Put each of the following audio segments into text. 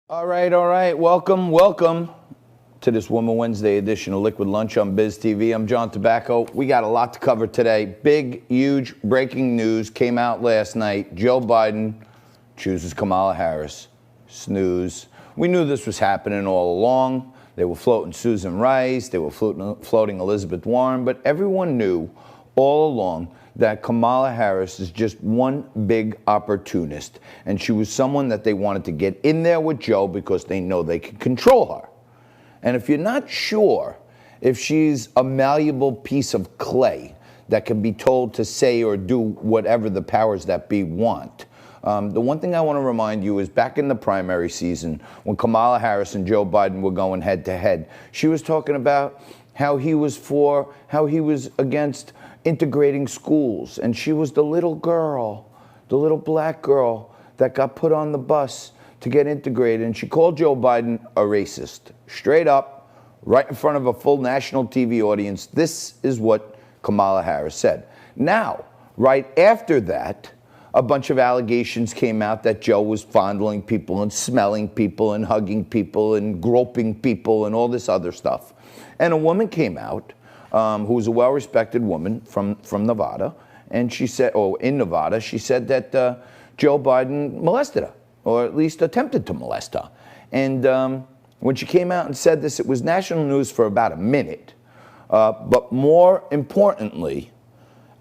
All right. Welcome to this Woman Wednesday edition of Liquid Lunch on Biz TV. I'm John Tobacco. We got a lot to cover today. Big, huge breaking news came out last night. Joe Biden chooses Kamala Harris. Snooze. We knew this was happening all along. They were floating Susan Rice. They were floating Elizabeth Warren. But everyone knew all along that Kamala Harris is just one big opportunist. And she was someone that they wanted to get in there with Joe because they know they can control her. And if you're not sure if she's a malleable piece of clay that can be told to say or do whatever the powers that be want, the one thing I want to remind you is back in the primary season when Kamala Harris and Joe Biden were going head to head, she was talking about how he was against integrating schools, and she was the little girl, the little black girl that got put on the bus to get integrated, and she called Joe Biden a racist. Straight up, right in front of a full national TV audience, this is what Kamala Harris said. Now, right after that, a bunch of allegations came out that Joe was fondling people and smelling people and hugging people and groping people and all this other stuff. And a woman came out who was a well-respected woman from Nevada, and she said, in Nevada, she said that Joe Biden molested her, or at least attempted to molest her. And when she came out and said this, it was national news for about a minute. But more importantly,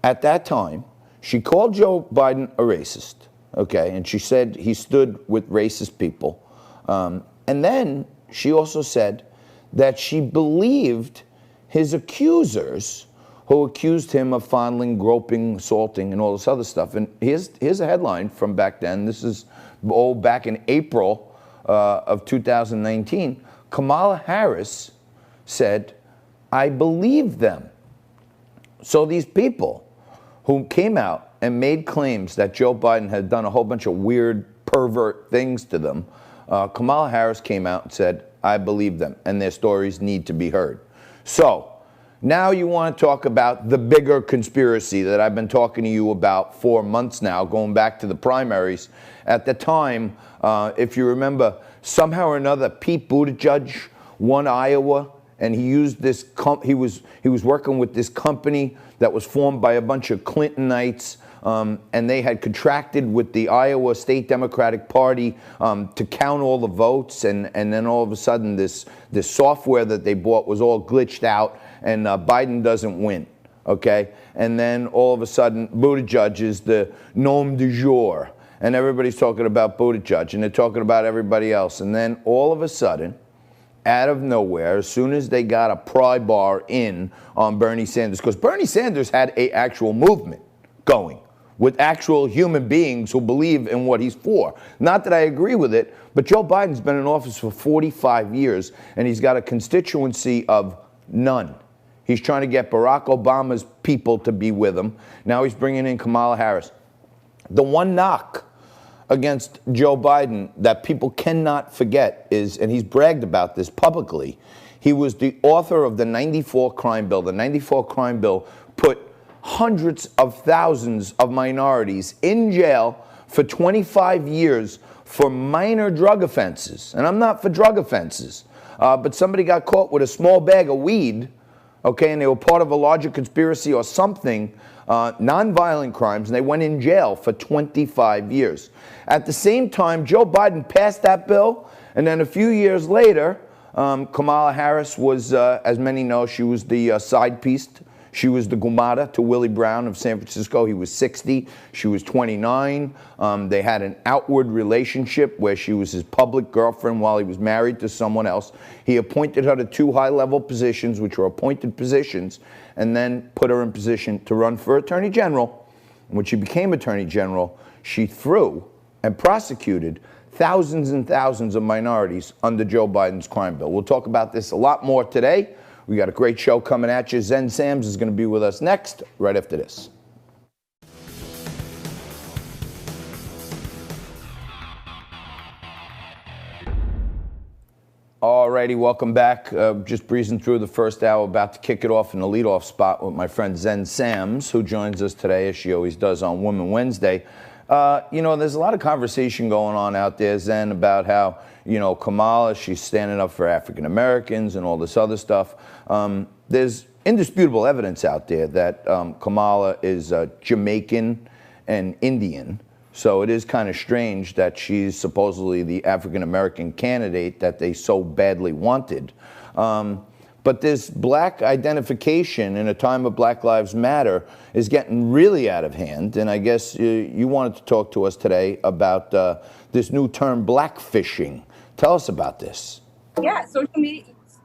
at that time, she called Joe Biden a racist, okay, and she said he stood with racist people. And then she also said that she believed his accusers who accused him of fondling, groping, assaulting, and all this other stuff. And here's a headline from back then. This is back in April of 2019. Kamala Harris said, "I believe them." So these people who came out and made claims that Joe Biden had done a whole bunch of weird, pervert things to them, Kamala Harris came out and said, "I believe them, and their stories need to be heard." So now you want to talk about the bigger conspiracy that I've been talking to you about for months now, going back to the primaries. At the time, if you remember, somehow or another, Pete Buttigieg won Iowa, and he used this. He was working with this company that was formed by a bunch of Clintonites. And they had contracted with the Iowa State Democratic Party to count all the votes, and then all of a sudden this software that they bought was all glitched out, and Biden doesn't win, okay? And then all of a sudden Buttigieg is the nom du jour, and everybody's talking about Buttigieg, and they're talking about everybody else, and then all of a sudden, out of nowhere, as soon as they got a pry bar in on Bernie Sanders, because Bernie Sanders had an actual movement going with actual human beings who believe in what he's for. Not that I agree with it, but Joe Biden's been in office for 45 years, and he's got a constituency of none. He's trying to get Barack Obama's people to be with him. Now he's bringing in Kamala Harris. The one knock against Joe Biden that people cannot forget is, and he's bragged about this publicly, he was the author of the 94 crime bill. The 94 crime bill put hundreds of thousands of minorities in jail for 25 years for minor drug offenses. And I'm not for drug offenses, but somebody got caught with a small bag of weed, okay, and they were part of a larger conspiracy or something, nonviolent crimes, and they went in jail for 25 years. At the same time, Joe Biden passed that bill, and then a few years later, Kamala Harris was, as many know, she was the side piece. She was the gumata to Willie Brown of San Francisco. He was 60. She was 29. They had an outward relationship where she was his public girlfriend while he was married to someone else. He appointed her to 2 high-level positions, which were appointed positions, and then put her in position to run for Attorney General. When she became Attorney General, she threw and prosecuted thousands and thousands of minorities under Joe Biden's crime bill. We'll talk about this a lot more today. We got a great show coming at you. Zen Sams is going to be with us next, right after this. All righty, welcome back. Just breezing through the first hour, about to kick it off in the leadoff spot with my friend Zen Sams, who joins us today, as she always does on Women Wednesday. There's a lot of conversation going on out there, Zen, about how, Kamala, she's standing up for African Americans and all this other stuff. There's indisputable evidence out there that Kamala is Jamaican and Indian. So it is kind of strange that she's supposedly the African American candidate that they so badly wanted. But this black identification in a time of Black Lives Matter is getting really out of hand. And I guess you wanted to talk to us today about this new term, blackfishing. Tell us about this. Yeah, social media,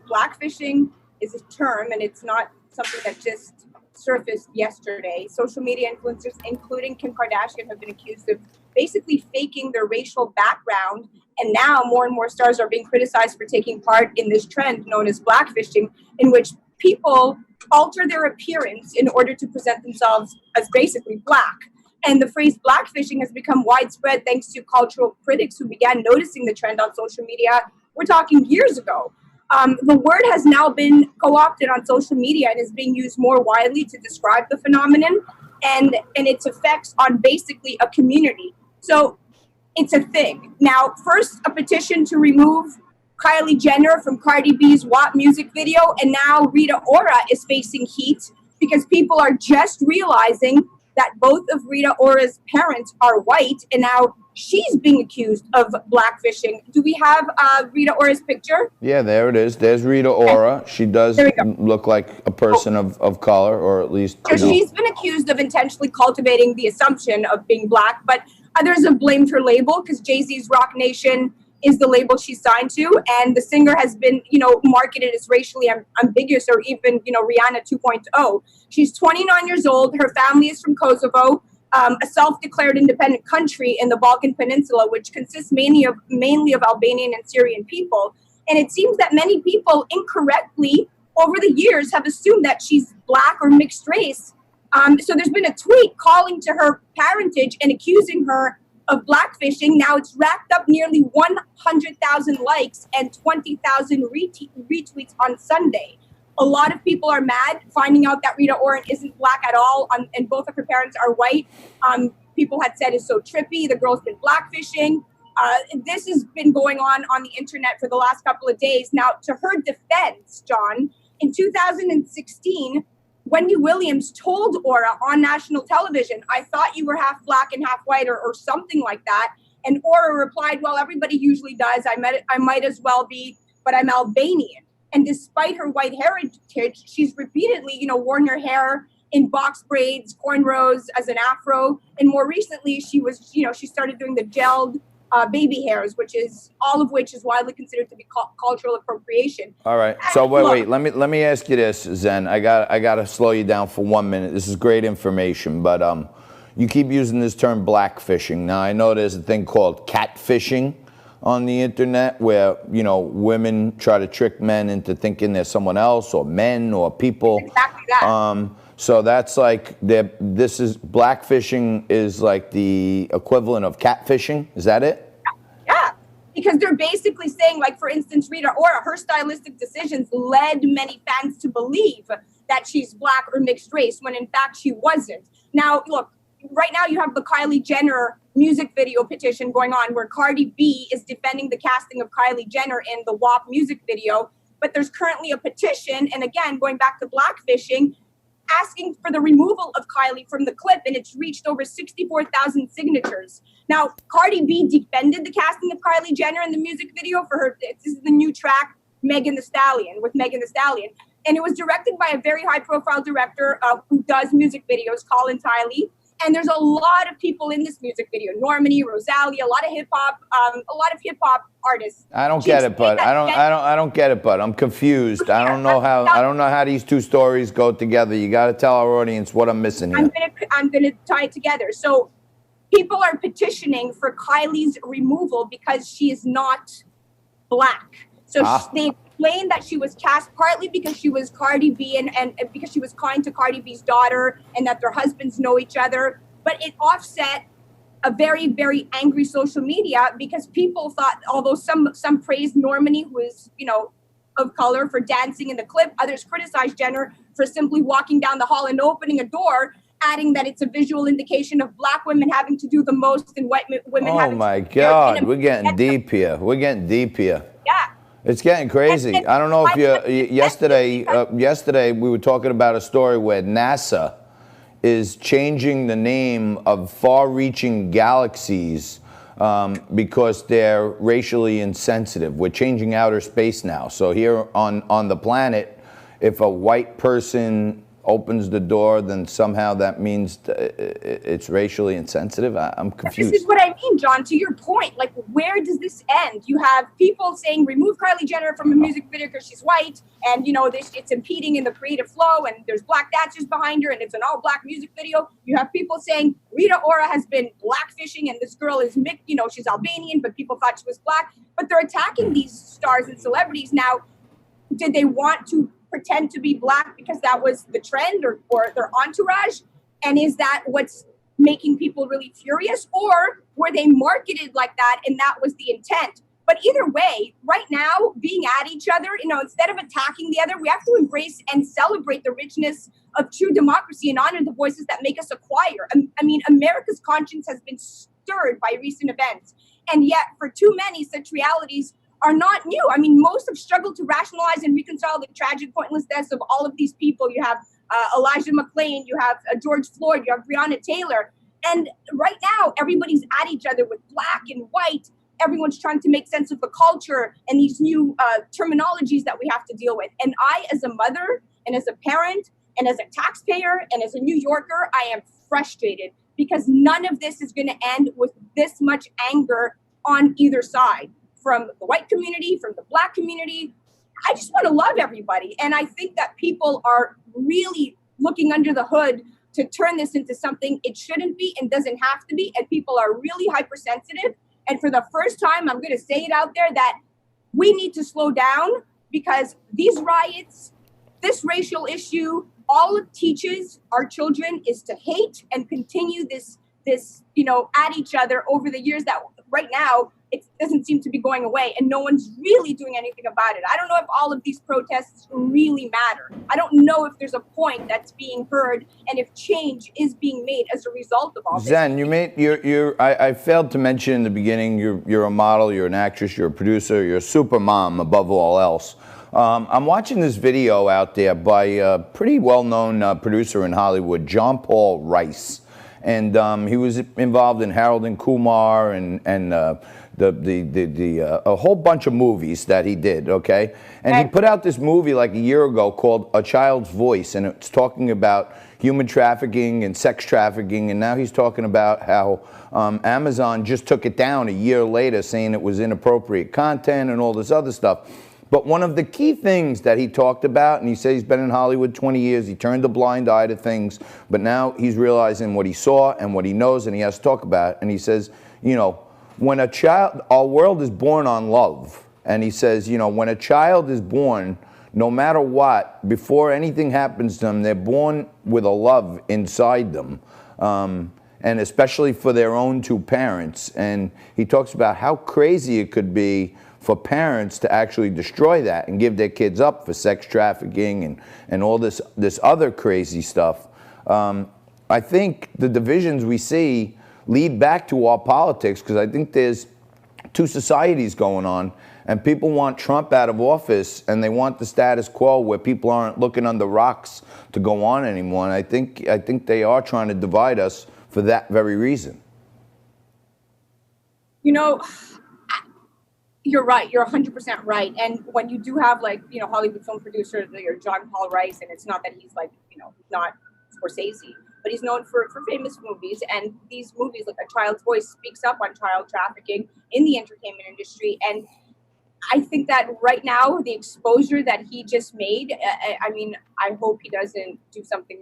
blackfishing is a term, and it's not something that just surfaced yesterday. Social media influencers, including Kim Kardashian, have been accused of basically faking their racial background. And now more and more stars are being criticized for taking part in this trend known as blackfishing, in which people alter their appearance in order to present themselves as basically black. And the phrase blackfishing has become widespread thanks to cultural critics who began noticing the trend on social media. We're talking years ago. The word has now been co-opted on social media and is being used more widely to describe the phenomenon and its effects on basically a community. So it's a thing. Now, first, a petition to remove Kylie Jenner from Cardi B's WAP music video, and now Rita Ora is facing heat because people are just realizing that both of Rita Ora's parents are white, and now she's being accused of blackfishing. Do we have Rita Ora's picture? Yeah, there it is. There's Rita Ora. She does look like a person of color, or at least. So she's been accused of intentionally cultivating the assumption of being black, but others have blamed her label because Jay-Z's Rock Nation is the label she signed to, and the singer has been, marketed as racially ambiguous, or even, Rihanna 2.0. She's 29 years old. Her family is from Kosovo, a self-declared independent country in the Balkan Peninsula, which consists mainly of Albanian and Syrian people. And it seems that many people incorrectly over the years have assumed that she's black or mixed race. So there's been a tweet calling to her parentage and accusing her of blackfishing. Now it's racked up nearly 100,000 likes and 20,000 retweets on Sunday. A lot of people are mad finding out that Rita Ora isn't black at all, and both of her parents are white. People had said it's so trippy. The girl's been blackfishing. This has been going on the internet for the last couple of days. Now, to her defense, John, in 2016, Wendy Williams told Ora on national television, "I thought you were half black and half white," or something like that. And Ora replied, "Well, everybody usually does. I might as well be, but I'm Albanian." And despite her white heritage, she's repeatedly, worn her hair in box braids, cornrows, as an afro. And more recently, she started doing the gelled baby hairs, all of which is widely considered to be cultural appropriation. All right. So wait. Let me ask you this, Zen. I gotta slow you down for 1 minute. This is great information, but you keep using this term blackfishing. Now I know there's a thing called catfishing on the internet where women try to trick men into thinking they're someone else, or men, or people. Exactly that. So that's like blackfishing is like the equivalent of catfishing. Is that it? Yeah, because they're basically saying, like, for instance, Rita Ora, her stylistic decisions led many fans to believe that she's black or mixed race, when in fact she wasn't. Now, look, right now you have the Kylie Jenner music video petition going on, where Cardi B is defending the casting of Kylie Jenner in the WAP music video. But there's currently a petition, and again, going back to blackfishing, asking for the removal of Kylie from the clip, and it's reached over 64,000 signatures. Now, Cardi B defended the casting of Kylie Jenner in the music video for her. This is the new track, Megan Thee Stallion, and it was directed by a very high-profile director who does music videos, Colin Tiley. And there's a lot of people in this music video: Normani, Rosalia, a lot of hip hop artists. I don't get it, bud. I don't get it, bud. I'm confused. I don't know how these two stories go together. You got to tell our audience what I'm missing here. I'm gonna tie it together. So people are petitioning for Kylie's removal because she is not black. So they explained that she was cast partly because she was Cardi B and because she was kind to Cardi B's daughter, and that their husbands know each other. But it offset a very, very angry social media, because people thought, although some praised Normani, who is, of color, for dancing in the clip, others criticized Jenner for simply walking down the hall and opening a door. adding that it's a visual indication of black women having to do the most and white women Oh having my to do the most. God, we're getting deep here. We're getting deep here. Yeah. It's getting crazy. And I don't know if yesterday yesterday we were talking about a story where NASA is changing the name of far-reaching galaxies because they're racially insensitive. We're changing outer space now. So here on the planet, if a white person opens the door, then somehow that means it's racially insensitive. I'm confused. This is what I mean, John, to your point. Like, where does this end? You have people saying remove Kylie Jenner from a music video because she's white, and it's impeding in the creative flow, and there's black dancers behind her, and it's an all-black music video. You have people saying Rita Ora has been blackfishing, and this girl is mixed, she's Albanian, but people thought she was black. But they're attacking these stars and celebrities now. Did they want to pretend to be black because that was the trend or their entourage? And is that what's making people really furious? Or were they marketed like that and that was the intent? But either way, right now, being at each other, instead of attacking the other, we have to embrace and celebrate the richness of true democracy and honor the voices that make us a choir. I mean, America's conscience has been stirred by recent events. And yet, for too many, such realities are not new. I mean, most have struggled to rationalize and reconcile the tragic, pointless deaths of all of these people. You have Elijah McClain, you have George Floyd, you have Breonna Taylor. And right now, everybody's at each other with black and white. Everyone's trying to make sense of the culture and these new terminologies that we have to deal with. And I, as a mother and as a parent and as a taxpayer and as a New Yorker, I am frustrated because none of this is going to end with this much anger on either side. From the white community, from the black community. I just want to love everybody. And I think that people are really looking under the hood to turn this into something it shouldn't be and doesn't have to be. And people are really hypersensitive. And for the first time, I'm going to say it out there that we need to slow down because these riots, this racial issue, all it teaches our children is to hate and continue this, at each other over the years that right now, it doesn't seem to be going away and no one's really doing anything about it. I don't know if all of these protests really matter. I don't know if there's a point that's being heard and if change is being made as a result of all this. Zen, I failed to mention in the beginning, you're a model, you're an actress, you're a producer, you're a super mom above all else. I'm watching this video out there by a pretty well-known producer in Hollywood, John Paul Rice. And he was involved in Harold and Kumar and a whole bunch of movies that he did, okay? And he put out this movie like a year ago called A Child's Voice, and it's talking about human trafficking and sex trafficking, and now he's talking about how Amazon just took it down a year later saying it was inappropriate content and all this other stuff. But one of the key things that he talked about, and he said he's been in Hollywood 20 years, he turned a blind eye to things, but now he's realizing what he saw and what he knows, and he has to talk about it. And he says, when a child, our world is born on love. And he says, when a child is born, no matter what, before anything happens to them, they're born with a love inside them. And especially for their own two parents. And he talks about how crazy it could be for parents to actually destroy that and give their kids up for sex trafficking and all this other crazy stuff. I think the divisions we see lead back to our politics because I think there's two societies going on and people want Trump out of office and they want the status quo where people aren't looking under rocks to go on anymore. And I think they are trying to divide us for that very reason. You're right. You're 100% right. And when you do have Hollywood film producers, or John Paul Rice, and it's not that he's not Scorsese, but he's known for famous movies. And these movies, like A Child's Voice, speaks up on child trafficking in the entertainment industry. And I think that right now, the exposure that he just made, I hope he doesn't do something,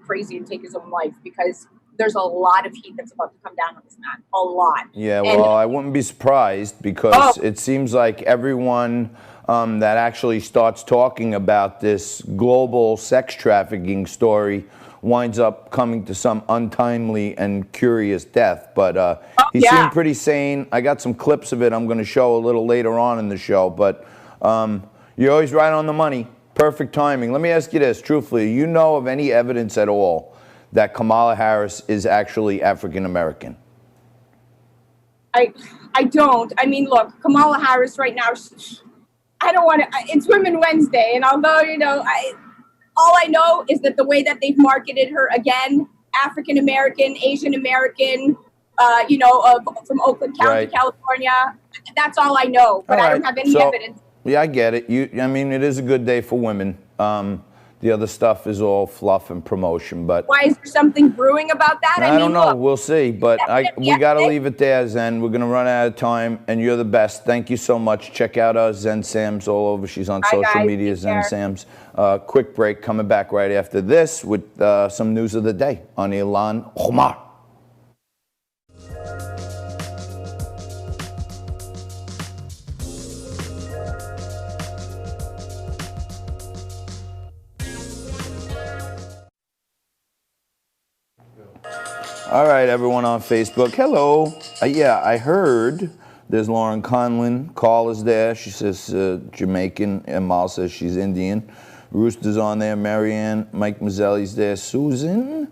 crazy and take his own life because there's a lot of heat that's about to come down on this man. A lot. Yeah, well, I wouldn't be surprised because it seems like everyone that actually starts talking about this global sex trafficking story winds up coming to some untimely and curious death. But he seemed pretty sane. I got some clips of it I'm going to show a little later on in the show. But you're always right on the money. Perfect timing. Let me ask you this, truthfully. You know of any evidence at all that Kamala Harris is actually African American? I don't. I mean, look, Kamala Harris right now, I don't want to, it's Women Wednesday. And although, all I know is that the way that they've marketed her, again, African American, Asian American, from Oakland County, Right. California, that's all I know. But All I right. don't have any So, evidence. Yeah, I get it. I mean, it is a good day for women. The other stuff is all fluff and promotion, but Why is there something brewing about that? I don't know. Look, We'll see. But we got to leave it there, Zen. We're going to run out of time, and you're the best. Thank you so much. Check out Zen Sam's all over. She's on social guys. media, Take Zen care. Sam's. Quick break. Coming back right after this with some news of the day on Ilhan Omar. All right, everyone on Facebook. Hello. Yeah, I heard there's Lauren Conlon. Carl is there. She says Jamaican. And Mal says she's Indian. Rooster's on there. Marianne. Mike Mazzelli's there. Susan.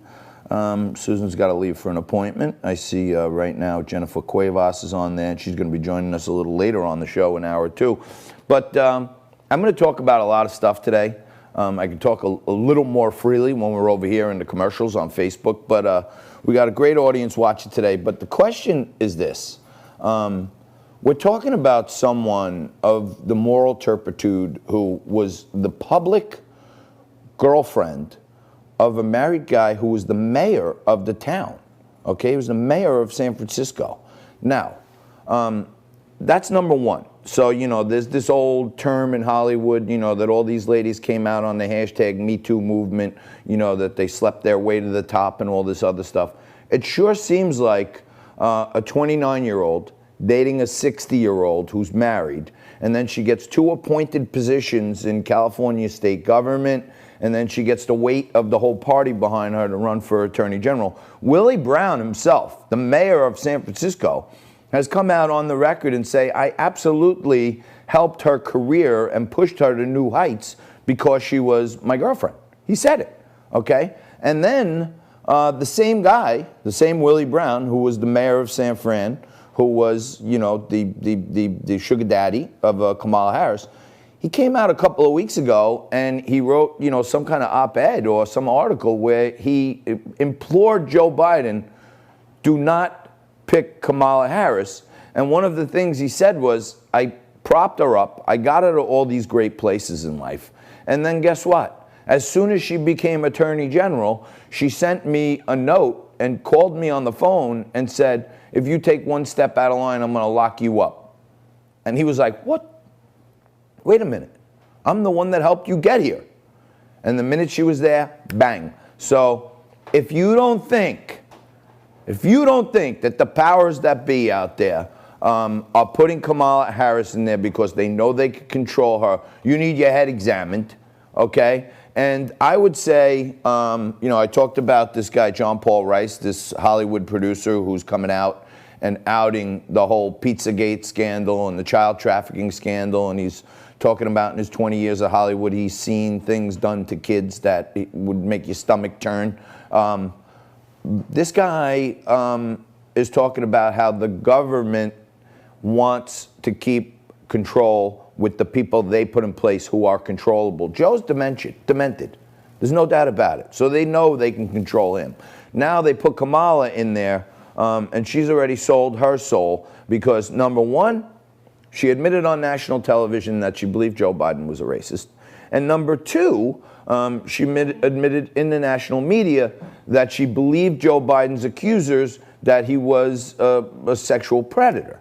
Susan's got to leave for an appointment. I see right now Jennifer Cuevas is on there, and she's going to be joining us a little later on the show, an hour or two. But I'm going to talk about a lot of stuff today. I can talk a little more freely when we're over here in the commercials on Facebook, but we got a great audience watching today. But the question is this. We're talking about someone of the moral turpitude who was the public girlfriend of a married guy who was the mayor of the town. Okay, he was the mayor of San Francisco. Now, that's number one. So, there's this old term in Hollywood, that all these ladies came out on the hashtag Me Too movement, that they slept their way to the top and all this other stuff. It sure seems like a 29-year-old dating a 60-year-old who's married, and then she gets 2 appointed positions in California state government, and then she gets the weight of the whole party behind her to run for attorney general. Willie Brown himself, the mayor of San Francisco, has come out on the record and say, I absolutely helped her career and pushed her to new heights because she was my girlfriend. He said it, okay? And then the same guy, the same Willie Brown, who was the mayor of San Fran, who was, the sugar daddy of Kamala Harris, he came out a couple of weeks ago and he wrote, some kind of op-ed or some article where he implored Joe Biden, do not pick Kamala Harris. And one of the things he said was, I propped her up. I got her to all these great places in life. And then guess what? As soon as she became attorney general, she sent me a note and called me on the phone and said, if you take one step out of line, I'm going to lock you up. And he was like, what? Wait a minute. I'm the one that helped you get here. And the minute she was there, bang. So if you don't think that the powers that be out there are putting Kamala Harris in there because they know they can control her, you need your head examined, okay? And I would say, I talked about this guy, John Paul Rice, this Hollywood producer who's coming out and outing the whole Pizzagate scandal and the child trafficking scandal, and he's talking about in his 20 years of Hollywood, he's seen things done to kids that would make your stomach turn. This guy is talking about how the government wants to keep control with the people they put in place who are controllable. Joe's demented. There's no doubt about it. So they know they can control him. Now they put Kamala in there, and she's already sold her soul because, number one, she admitted on national television that she believed Joe Biden was a racist. And number two, she admitted in the national media that she believed Joe Biden's accusers that he was a sexual predator.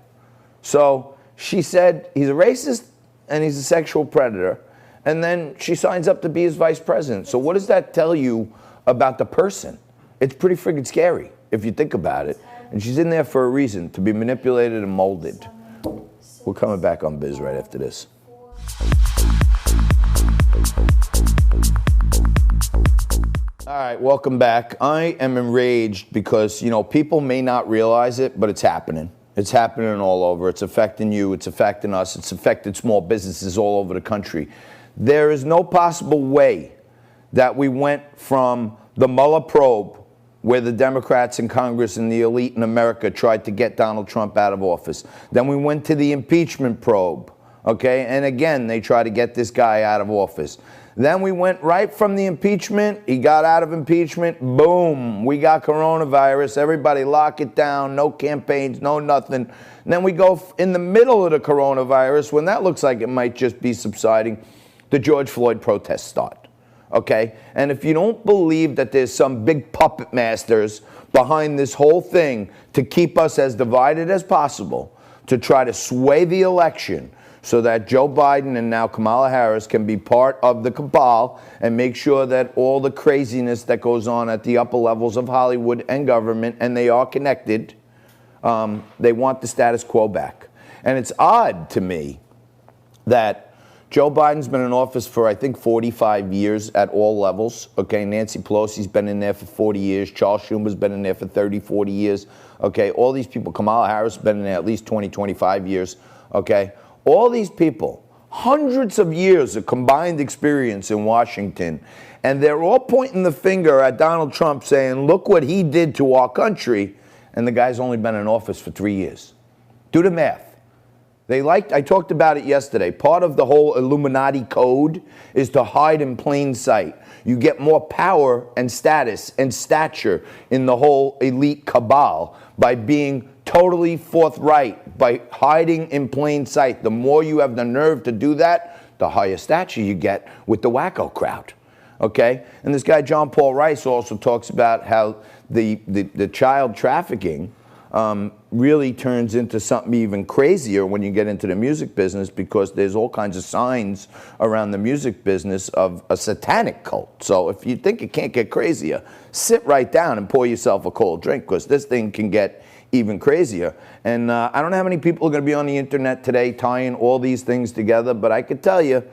So she said he's a racist and he's a sexual predator. And then she signs up to be his vice president. So what does that tell you about the person? It's pretty friggin' scary if you think about it. And she's in there for a reason, to be manipulated and molded. We're coming back on Biz right after this. All right, welcome back. I am enraged because, people may not realize it, but it's happening. It's happening all over. It's affecting you. It's affecting us. It's affected small businesses all over the country. There is no possible way that we went from the Mueller probe where the Democrats in Congress and the elite in America tried to get Donald Trump out of office. Then we went to the impeachment probe, okay? And again, they tried to get this guy out of office. Then we went right from the impeachment. He got out of impeachment. Boom. We got coronavirus. Everybody lock it down. No campaigns, no nothing. And then we go in the middle of the coronavirus, when that looks like it might just be subsiding, the George Floyd protests start. Okay? And if you don't believe that there's some big puppet masters behind this whole thing to keep us as divided as possible, to try to sway the election, so that Joe Biden and now Kamala Harris can be part of the cabal and make sure that all the craziness that goes on at the upper levels of Hollywood and government, and they are connected, they want the status quo back. And it's odd to me that Joe Biden's been in office for, I think, 45 years at all levels. Okay, Nancy Pelosi's been in there for 40 years. Charles Schumer's been in there for 30, 40 years. Okay, all these people, Kamala Harris has been in there at least 20, 25 years. Okay. All these people, hundreds of years of combined experience in Washington, and they're all pointing the finger at Donald Trump saying, look what he did to our country, and the guy's only been in office for 3 years. Do the math. I talked about it yesterday. Part of the whole Illuminati code is to hide in plain sight. You get more power and status and stature in the whole elite cabal by being totally forthright, by hiding in plain sight. The more you have the nerve to do that, the higher stature you get with the wacko crowd. Okay? And this guy, John Paul Rice, also talks about how the child trafficking really turns into something even crazier when you get into the music business, because there's all kinds of signs around the music business of a satanic cult. So if you think it can't get crazier, sit right down and pour yourself a cold drink, because this thing can get even crazier. And I don't know how many people are going to be on the internet today tying all these things together, but I could tell you,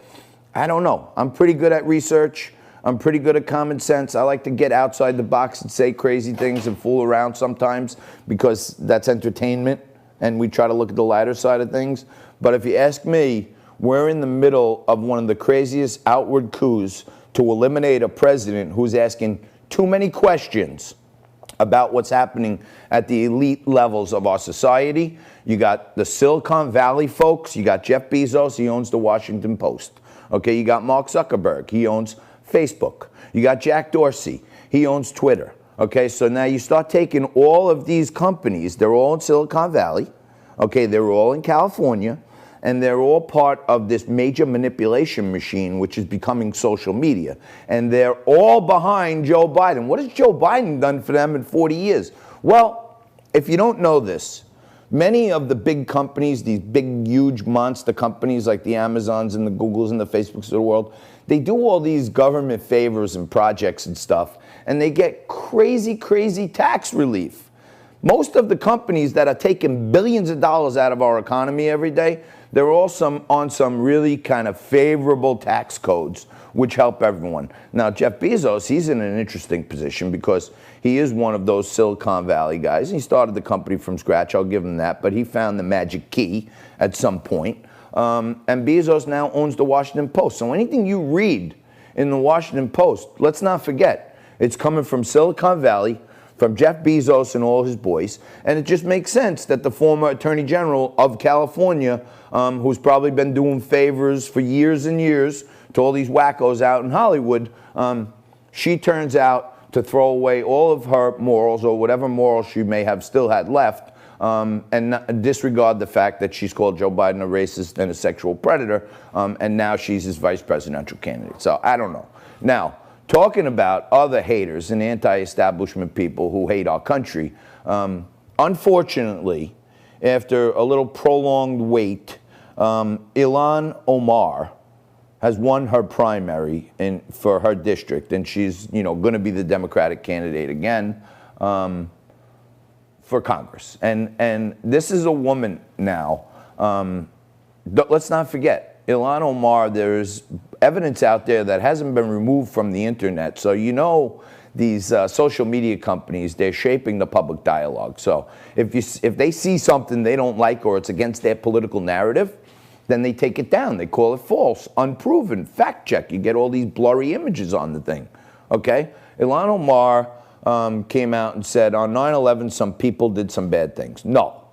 I don't know. I'm pretty good at research. I'm pretty good at common sense. I like to get outside the box and say crazy things and fool around sometimes, because that's entertainment, and we try to look at the lighter side of things. But if you ask me, we're in the middle of one of the craziest outward coups to eliminate a president who's asking too many questions about what's happening at the elite levels of our society. You got the Silicon Valley folks. You got Jeff Bezos. He owns the Washington Post. Okay, you got Mark Zuckerberg. He owns Facebook. You got Jack Dorsey. He owns Twitter. Okay, so now you start taking all of these companies. They're all in Silicon Valley. Okay, they're all in California. And they're all part of this major manipulation machine, which is becoming social media. And they're all behind Joe Biden. What has Joe Biden done for them in 40 years? Well, if you don't know this, many of the big companies, these big, huge monster companies like the Amazons and the Googles and the Facebooks of the world, they do all these government favors and projects and stuff, and they get crazy, crazy tax relief. Most of the companies that are taking billions of dollars out of our economy every day, they're all on some really kind of favorable tax codes, which help everyone. Now, Jeff Bezos, he's in an interesting position because he is one of those Silicon Valley guys. He started the company from scratch, I'll give him that, but he found the magic key at some point. And Bezos now owns the Washington Post. So anything you read in the Washington Post, let's not forget, it's coming from Silicon Valley, from Jeff Bezos and all his boys. And it just makes sense that the former Attorney General of California, who's probably been doing favors for years and years to all these wackos out in Hollywood, she turns out to throw away all of her morals, or whatever morals she may have still had left, and disregard the fact that she's called Joe Biden a racist and a sexual predator, and now she's his vice presidential candidate. So I don't know. Now, talking about other haters and anti-establishment people who hate our country, unfortunately, after a little prolonged wait, Ilhan Omar has won her primary for her district, and she's going to be the Democratic candidate again for Congress. And this is a woman now. Let's not forget, Ilhan Omar, there's evidence out there that hasn't been removed from the internet. So these social media companies, they're shaping the public dialogue. So if they see something they don't like or it's against their political narrative, then they take it down. They call it false, unproven, fact check. You get all these blurry images on the thing. Okay? Ilhan Omar came out and said on 9/11 some people did some bad things. No.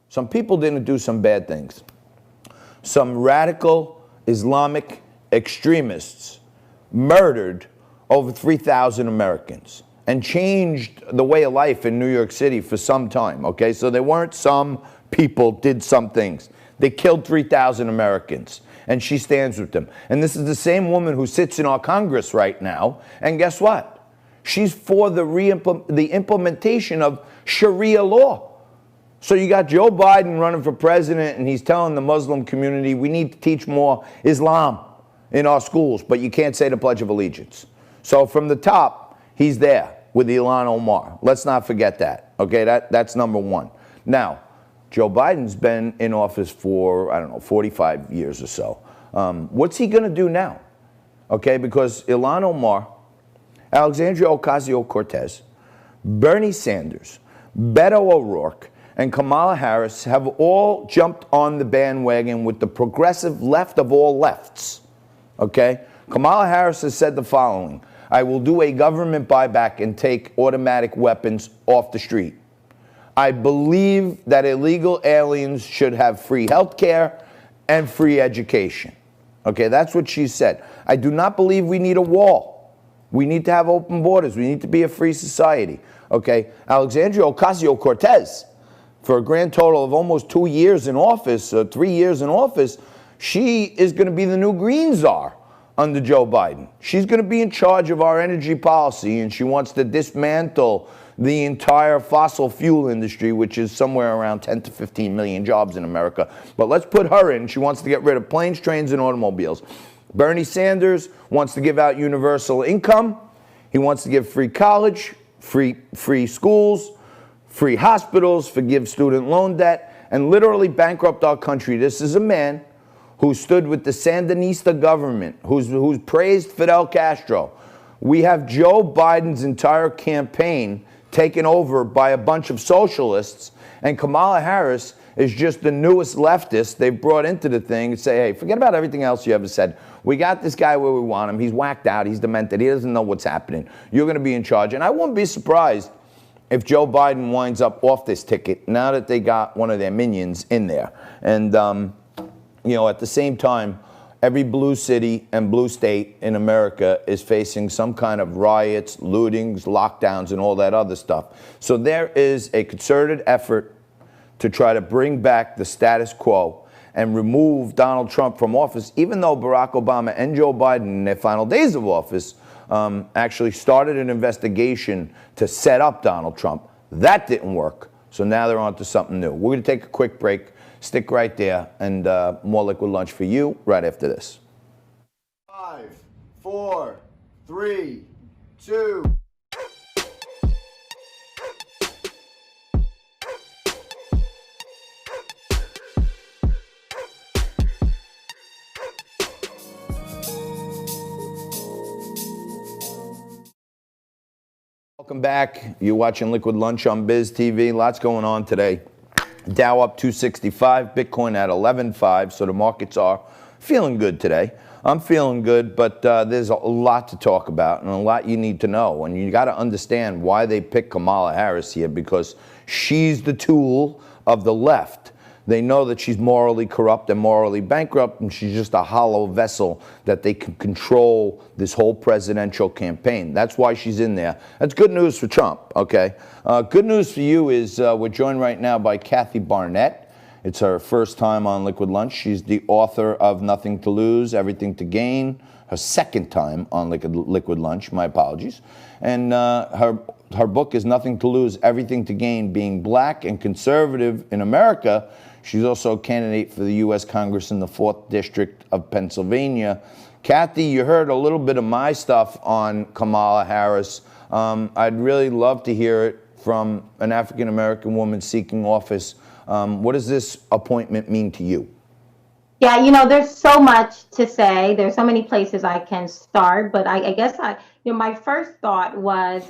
Some people didn't do some bad things. Some radical Islamic extremists murdered over 3,000 Americans and changed the way of life in New York City for some time, okay? So they weren't some people did some things. They killed 3,000 Americans, and she stands with them. And this is the same woman who sits in our Congress right now, and guess what? She's for the implementation of Sharia law. So you got Joe Biden running for president, and he's telling the Muslim community, we need to teach more Islam in our schools, but you can't say the Pledge of Allegiance. So from the top, he's there with Ilhan Omar. Let's not forget that. Okay, that's number one. Now, Joe Biden's been in office for, 45 years or so. What's he going to do now? Okay, because Ilhan Omar, Alexandria Ocasio-Cortez, Bernie Sanders, Beto O'Rourke, and Kamala Harris have all jumped on the bandwagon with the progressive left of all lefts. Okay? Kamala Harris has said the following: I will do a government buyback and take automatic weapons off the street. I believe that illegal aliens should have free health care and free education. Okay, that's what she said. I do not believe we need a wall. We need to have open borders. We need to be a free society. Okay, Alexandria Ocasio-Cortez, for a grand total of almost 2 years in office, 3 years in office, she is going to be the new green czar under Joe Biden. She's going to be in charge of our energy policy, and she wants to dismantle the entire fossil fuel industry, which is somewhere around 10 to 15 million jobs in America. But let's put her in. She wants to get rid of planes, trains, and automobiles. Bernie Sanders wants to give out universal income. He wants to give free college, free schools, free hospitals, forgive student loan debt, and literally bankrupt our country. This is a man who stood with the Sandinista government, who's praised Fidel Castro. We have Joe Biden's entire campaign taken over by a bunch of socialists, and Kamala Harris is just the newest leftist they've brought into the thing and say, hey, forget about everything else you ever said. We got this guy where we want him. He's whacked out. He's demented. He doesn't know what's happening. You're going to be in charge. And I won't be surprised if Joe Biden winds up off this ticket now that they got one of their minions in there. And, at the same time, every blue city and blue state in America is facing some kind of riots, lootings, lockdowns, and all that other stuff. So there is a concerted effort to try to bring back the status quo and remove Donald Trump from office, even though Barack Obama and Joe Biden in their final days of office actually started an investigation to set up Donald Trump. That didn't work. So now they're on to something new. We're going to take a quick break. Stick right there, and more Liquid Lunch for you right after this. 5, 4, 3, 2. Welcome back. You're watching Liquid Lunch on Biz TV. Lots going on today. Dow up 265, Bitcoin at 11.5, so the markets are feeling good today. I'm feeling good, but there's a lot to talk about and a lot you need to know. And you got to understand why they picked Kamala Harris here, because she's the tool of the left. They know that she's morally corrupt and morally bankrupt, and she's just a hollow vessel that they can control this whole presidential campaign. That's why she's in there. That's good news for Trump, okay? Good news for you is we're joined right now by Kathy Barnett. It's her first time on Liquid Lunch. She's the author of Nothing to Lose, Everything to Gain. Her second time on Liquid Lunch, my apologies. And her book is Nothing to Lose, Everything to Gain, Being Black and Conservative in America. She's also a candidate for the U.S. Congress in the 4th District of Pennsylvania. Kathy, you heard a little bit of my stuff on Kamala Harris. I'd really love to hear it from an African-American woman seeking office. What does this appointment mean to you? Yeah, there's so much to say. There's so many places I can start, but I guess my first thought was,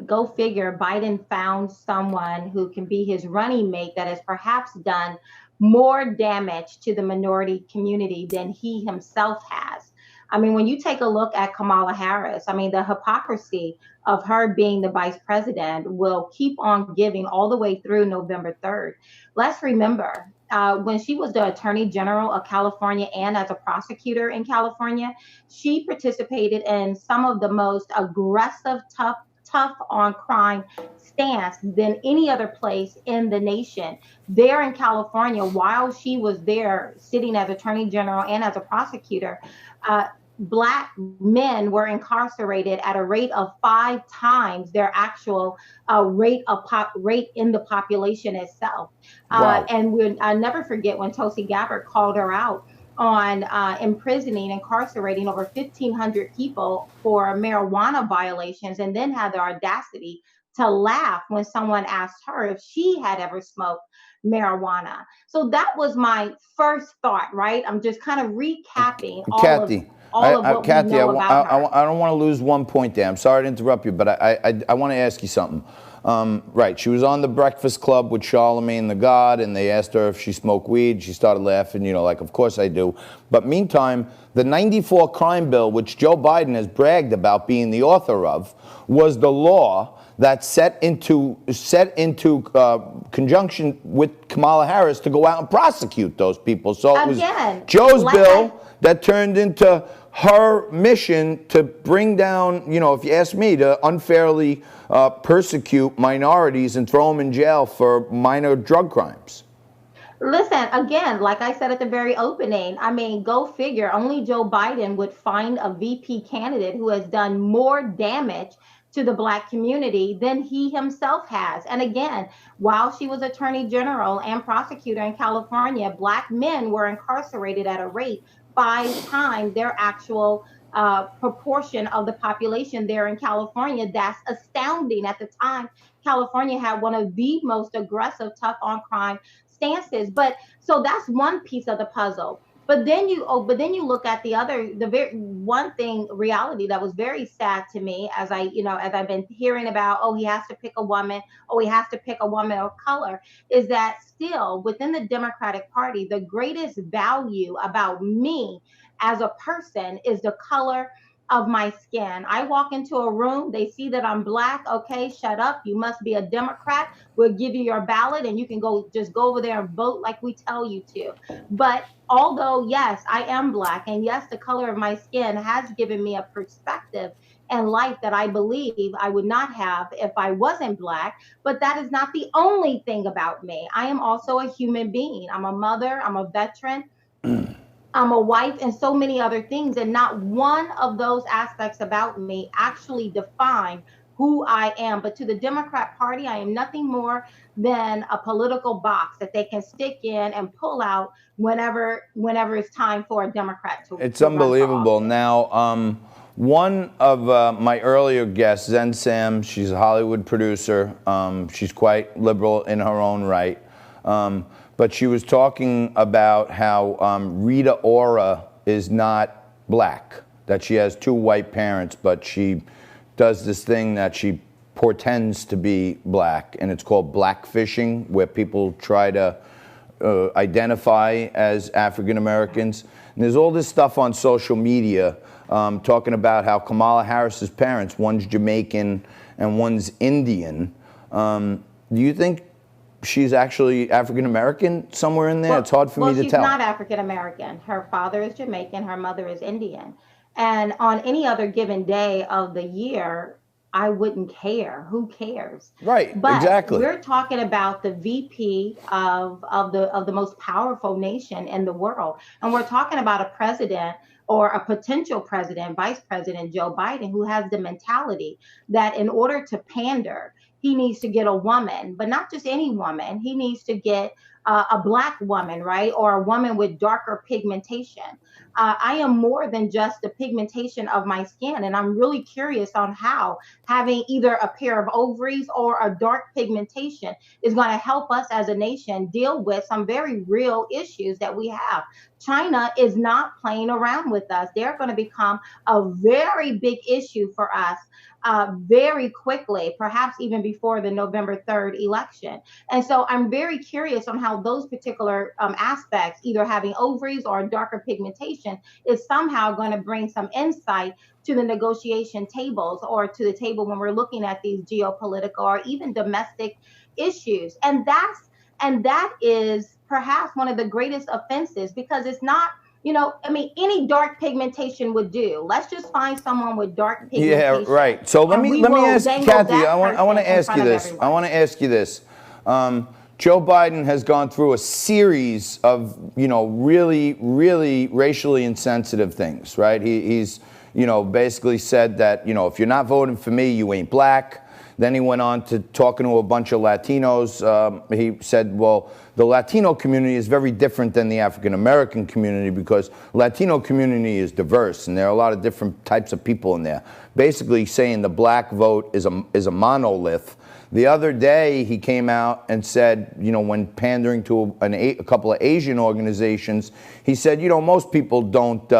go figure, Biden found someone who can be his running mate that has perhaps done more damage to the minority community than he himself has. I mean, when you take a look at Kamala Harris, I mean, the hypocrisy of her being the vice president will keep on giving all the way through November 3rd. Let's remember when she was the attorney general of California and as a prosecutor in California, she participated in some of the most aggressive, tough on crime stance than any other place in the nation. There in California, while she was there sitting as attorney general and as a prosecutor, uh, Black men were incarcerated at a rate of 5 times their actual rate in the population itself. Wow. I never forget when Tulsi Gabbard called her out on incarcerating over 1,500 people for marijuana violations, and then had the audacity to laugh when someone asked her if she had ever smoked marijuana. So that was my first thought, right? I'm just kind of recapping Kathy, all of what Kathy, we know about her. I don't want to lose one point there. I'm sorry to interrupt you, but I want to ask you something. Right, she was on the Breakfast Club with Charlemagne the God, and they asked her if she smoked weed. She started laughing, like, of course I do. But meantime, the '94 crime bill, which Joe Biden has bragged about being the author of, was the law that set into conjunction with Kamala Harris to go out and prosecute those people. So it was Joe's bill that turned into her mission to bring down, if you ask me, to unfairly persecute minorities and throw them in jail for minor drug crimes. Listen, again, like I said at the very opening, I mean, go figure, only Joe Biden would find a VP candidate who has done more damage to the Black community than he himself has. And again, while she was attorney general and prosecutor in California, Black men were incarcerated at a rate 5 times their actual proportion of the population there in California. That's astounding. At the time, California had one of the most aggressive, tough on crime stances. But so that's one piece of the puzzle. But then you look at the very one thing reality that was very sad to me as I've been hearing about, he has to pick a woman, he has to pick a woman of color, is that still within the Democratic Party, the greatest value about me as a person is the color of my skin. I walk into a room, they see that I'm Black. Okay, shut up. You must be a Democrat. We'll give you your ballot and you can go over there and vote like we tell you to. But although, yes, I am Black, and yes, the color of my skin has given me a perspective and life that I believe I would not have if I wasn't Black, but that is not the only thing about me. I am also a human being. I'm a mother, I'm a veteran. I'm a wife, and so many other things. And not one of those aspects about me actually define who I am. But to the Democrat Party, I am nothing more than a political box that they can stick in and pull out whenever it's time for a Democrat to. It's unbelievable. Now, one of my earlier guests, Zen Sam, she's a Hollywood producer. She's quite liberal in her own right. But she was talking about how Rita Ora is not Black, that she has 2 white parents, but she does this thing that she portends to be Black, and it's called blackfishing, where people try to identify as African Americans. And there's all this stuff on social media talking about how Kamala Harris's parents, one's Jamaican and one's Indian. Do you think she's actually African American somewhere in there? Well, it's hard for me to tell. She's not African American. Her father is Jamaican. Her mother is Indian. And on any other given day of the year, I wouldn't care. Who cares? Right. But exactly. We're talking about the VP of the most powerful nation in the world, and we're talking about a president or a potential president, Vice President Joe Biden, who has the mentality that in order to pander, he needs to get a woman, but not just any woman. He needs to get a Black woman, right? Or a woman with darker pigmentation. I am more than just the pigmentation of my skin. And I'm really curious on how having either a pair of ovaries or a dark pigmentation is going to help us as a nation deal with some very real issues that we have. China is not playing around with us. They're going to become a very big issue for us very quickly, perhaps even before the November 3rd election. And so I'm very curious on how those particular aspects, either having ovaries or darker pigmentation, is somehow going to bring some insight to the negotiation tables or to the table when we're looking at these geopolitical or even domestic issues. And that is perhaps one of the greatest offenses, because it's not, I mean, any dark pigmentation would do. Let's just find someone with dark pigmentation. Yeah, right. So let me ask Kathy. I want to ask you this. I want to ask you this. Joe Biden has gone through a series of, really, really racially insensitive things, right? He's, basically said that, if you're not voting for me, you ain't black. Then he went on to talking to a bunch of Latinos. He said, well, the Latino community is very different than the African American community because Latino community is diverse and there are a lot of different types of people in there. Basically saying the black vote is a monolith. The other day he came out and said, when pandering to a couple of Asian organizations, he said, most people don't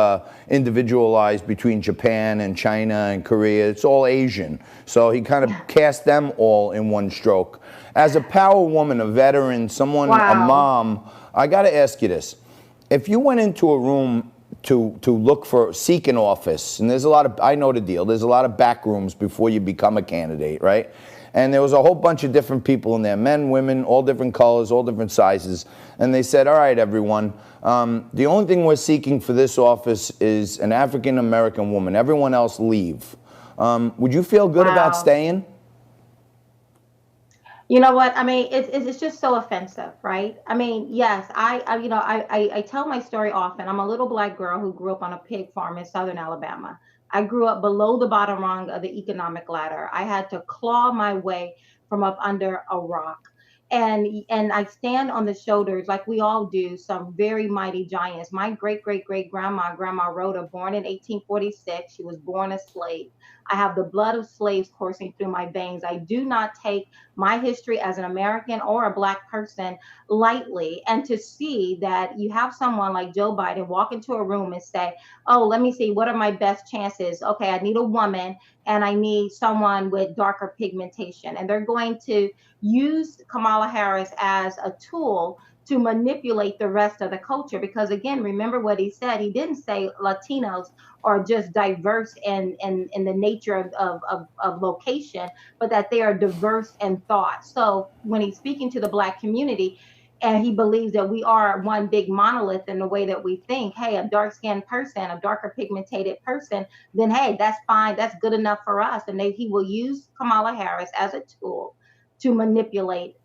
individualize between Japan and China and Korea. It's all Asian. So he kind of cast them all in one stroke. As a power woman, a veteran, someone, a mom, I got to ask you this. If you went into a room to seek an office, and I know the deal, there's a lot of back rooms before you become a candidate, right? And there was a whole bunch of different people in there, men, women, all different colors, all different sizes. And they said, all right, everyone, the only thing we're seeking for this office is an African-American woman. Everyone else leave. Would you feel good about staying? You know what? I mean, it's just so offensive, right? I mean, yes, I tell my story often. I'm a little black girl who grew up on a pig farm in southern Alabama. I grew up below the bottom rung of the economic ladder. I had to claw my way from up under a rock. And I stand on the shoulders, like we all do, some very mighty giants. My great-great-great-grandma, Grandma Rhoda, born in 1846, she was born a slave. I have the blood of slaves coursing through my veins. I do not take my history as an American or a black person lightly. And to see that you have someone like Joe Biden walk into a room and say, oh, let me see, what are my best chances? Okay, I need a woman and I need someone with darker pigmentation. And they're going to use Kamala Harris as a tool to manipulate the rest of the culture. Because again, remember what he said. He didn't say Latinos are just diverse in the nature of location, but that they are diverse in thought. So when he's speaking to the black community, and he believes that we are one big monolith in the way that we think, hey, a dark-skinned person, a darker pigmented person, then hey, that's fine, that's good enough for us. And he will use Kamala Harris as a tool to manipulate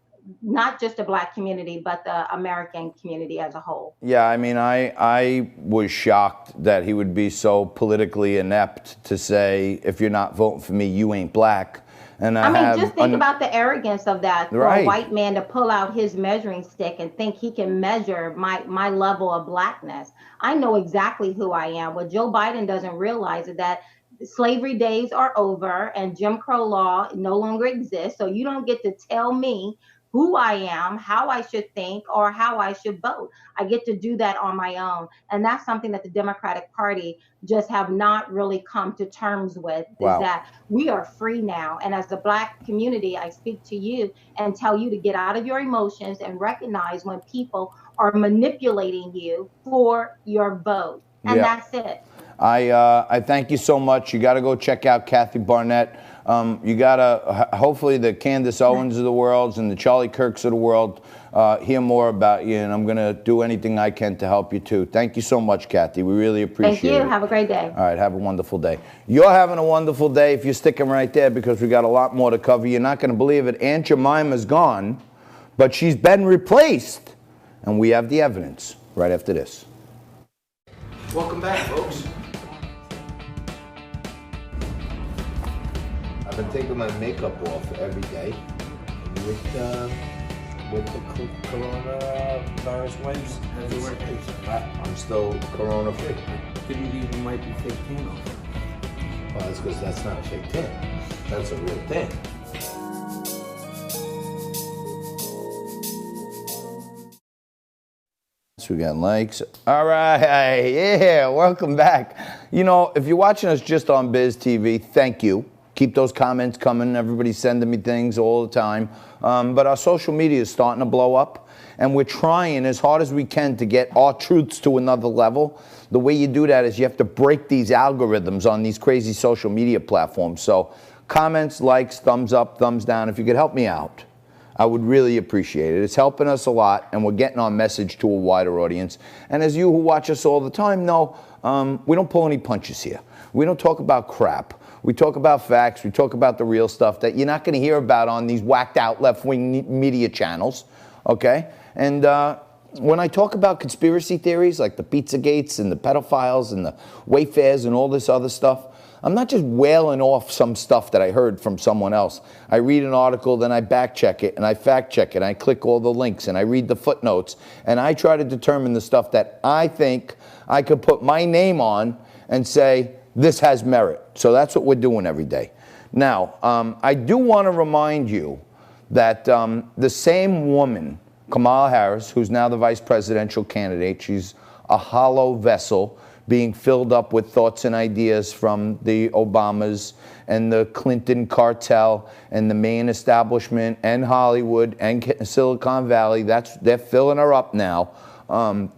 not just the black community, but the American community as a whole. Yeah, I mean, I was shocked that he would be so politically inept to say, if you're not voting for me, you ain't black. And I mean, just think about the arrogance of that for a white man to pull out his measuring stick and think he can measure my level of blackness. I know exactly who I am. What Joe Biden doesn't realize is that slavery days are over and Jim Crow law no longer exists. So you don't get to tell me who I am, how I should think, or how I should vote. I get to do that on my own. And that's something that the Democratic Party just have not really come to terms with, is that we are free now. And as the black community, I speak to you and tell you to get out of your emotions and recognize when people are manipulating you for your vote. And that's it. I thank you so much. You got to go check out Kathy Barnett. You got to, hopefully the Candace Owens of the world and the Charlie Kirks of the world hear more about you, and I'm going to do anything I can to help you too. Thank you so much, Kathy. We really appreciate it. Thank you. Have a great day. All right. Have a wonderful day. You're having a wonderful day if you're sticking right there, because we got a lot more to cover. You're not going to believe it. Aunt Jemima's gone, but she's been replaced, and we have the evidence right after this. Welcome back, folks. I've been taking my makeup off every day with the coronavirus wipes. How's it working? I'm still corona free. Couldn't you even wipe your fake tan off? Well, that's because that's not a fake tan. That's a real tan. So we got likes. All right, yeah, welcome back. You know, if you're watching us just on Biz TV, thank you. Keep those comments coming. Everybody's sending me things all the time. But our social media is starting to blow up, and we're trying as hard as we can to get our truths to another level. The way you do that is you have to break these algorithms on these crazy social media platforms. So comments, likes, thumbs up, thumbs down. If you could help me out, I would really appreciate it. It's helping us a lot, and we're getting our message to a wider audience. And as you who watch us all the time know, we don't pull any punches here. We don't talk about crap. We talk about facts. We talk about the real stuff that you're not going to hear about on these whacked out left-wing media channels, okay? And when I talk about conspiracy theories like the Pizzagates and the pedophiles and the Wayfairs and all this other stuff, I'm not just wailing off some stuff that I heard from someone else. I read an article, then I back check it, and I fact check it, and I click all the links, and I read the footnotes, and I try to determine the stuff that I think I could put my name on and say, this has merit. So that's what we're doing every day. Now, I do want to remind you that the same woman, Kamala Harris, who's now the vice presidential candidate, she's a hollow vessel being filled up with thoughts and ideas from the Obamas and the Clinton cartel and the main establishment and Hollywood and Silicon Valley. They're filling her up now.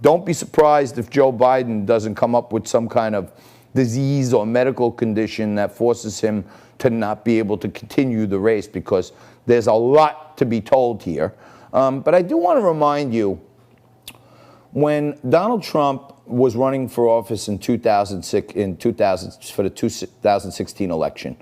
Don't be surprised if Joe Biden doesn't come up with some kind of disease or medical condition that forces him to not be able to continue the race, because there's a lot to be told here. But I do want to remind you, when Donald Trump was running for office in 2006, for the 2016 election,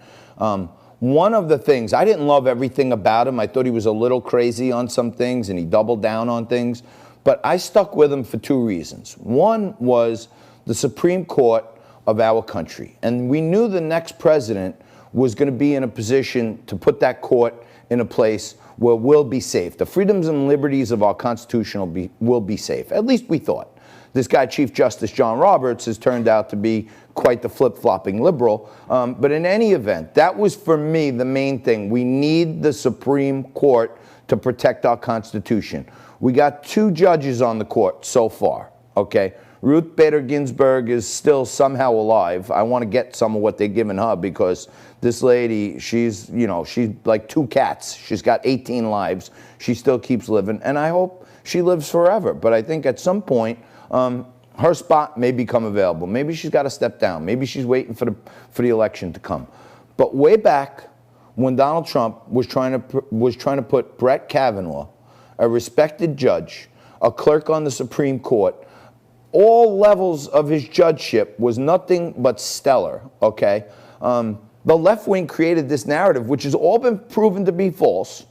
one of the things, I didn't love everything about him. I thought he was a little crazy on some things and he doubled down on things. But I stuck with him for two reasons. One was the Supreme Court of our country. And we knew the next president was going to be in a position to put that court in a place where we'll be safe. The freedoms and liberties of our Constitution will be safe. At least we thought. This guy, Chief Justice John Roberts, has turned out to be quite the flip-flopping liberal. But in any event, that was, for me, the main thing. We need the Supreme Court to protect our Constitution. We got two judges on the court so far, okay? Ruth Bader Ginsburg is still somehow alive. I want to get some of what they're giving her, because this lady, she's like two cats. She's got 18 lives. She still keeps living, and I hope she lives forever. But I think at some point, her spot may become available. Maybe she's got to step down. Maybe she's waiting for the election to come. But way back when Donald Trump was trying to put Brett Kavanaugh, a respected judge, a clerk on the Supreme Court, all levels of his judgeship was nothing but stellar, okay? The left wing created this narrative, which has all been proven to be false,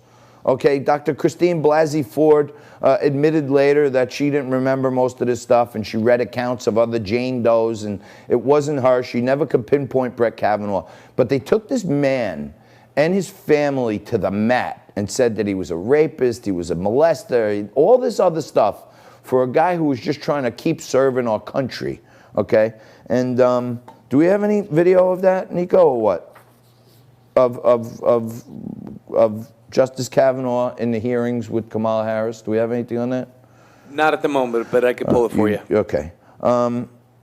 okay? Dr. Christine Blasey Ford admitted later that she didn't remember most of this stuff, and she read accounts of other Jane Does, and it wasn't her. She never could pinpoint Brett Kavanaugh. But they took this man and his family to the mat and said that he was a rapist, he was a molester, all this other stuff, for a guy who was just trying to keep serving our country, okay? And do we have any video of that, Nico, or what? Of Justice Kavanaugh in the hearings with Kamala Harris? Do we have anything on that? Not at the moment, but I can pull it for you. Okay.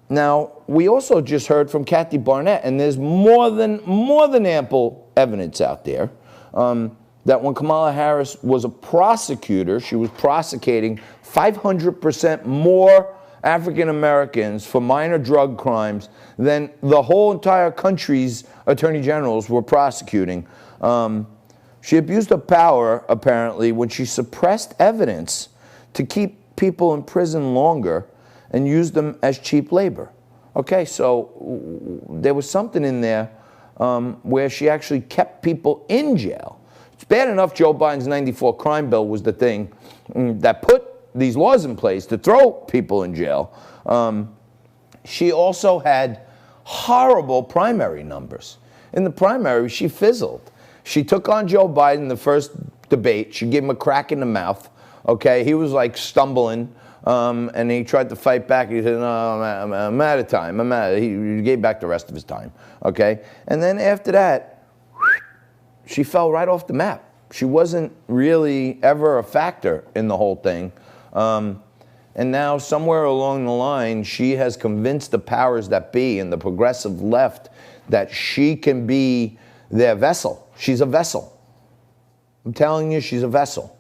Now, we also just heard from Kathy Barnett, and there's more than ample evidence out there, that when Kamala Harris was a prosecutor, she was prosecuting 500% more African Americans for minor drug crimes than the whole entire country's attorney generals were prosecuting. She abused her power, apparently, when she suppressed evidence to keep people in prison longer and used them as cheap labor. Okay, so there was something in there where she actually kept people in jail. It's bad enough Joe Biden's 94 crime bill was the thing that put these laws in place to throw people in jail. She also had horrible primary numbers. In the primary, she fizzled. She took on Joe Biden the first debate. She gave him a crack in the mouth. Okay, he was like stumbling, and he tried to fight back. He said, "No, I'm out of time. I'm out." He gave back the rest of his time. Okay, and then after that, she fell right off the map. She wasn't really ever a factor in the whole thing. And now somewhere along the line, she has convinced the powers that be and the progressive left that she can be their vessel. She's a vessel. I'm telling you, she's a vessel.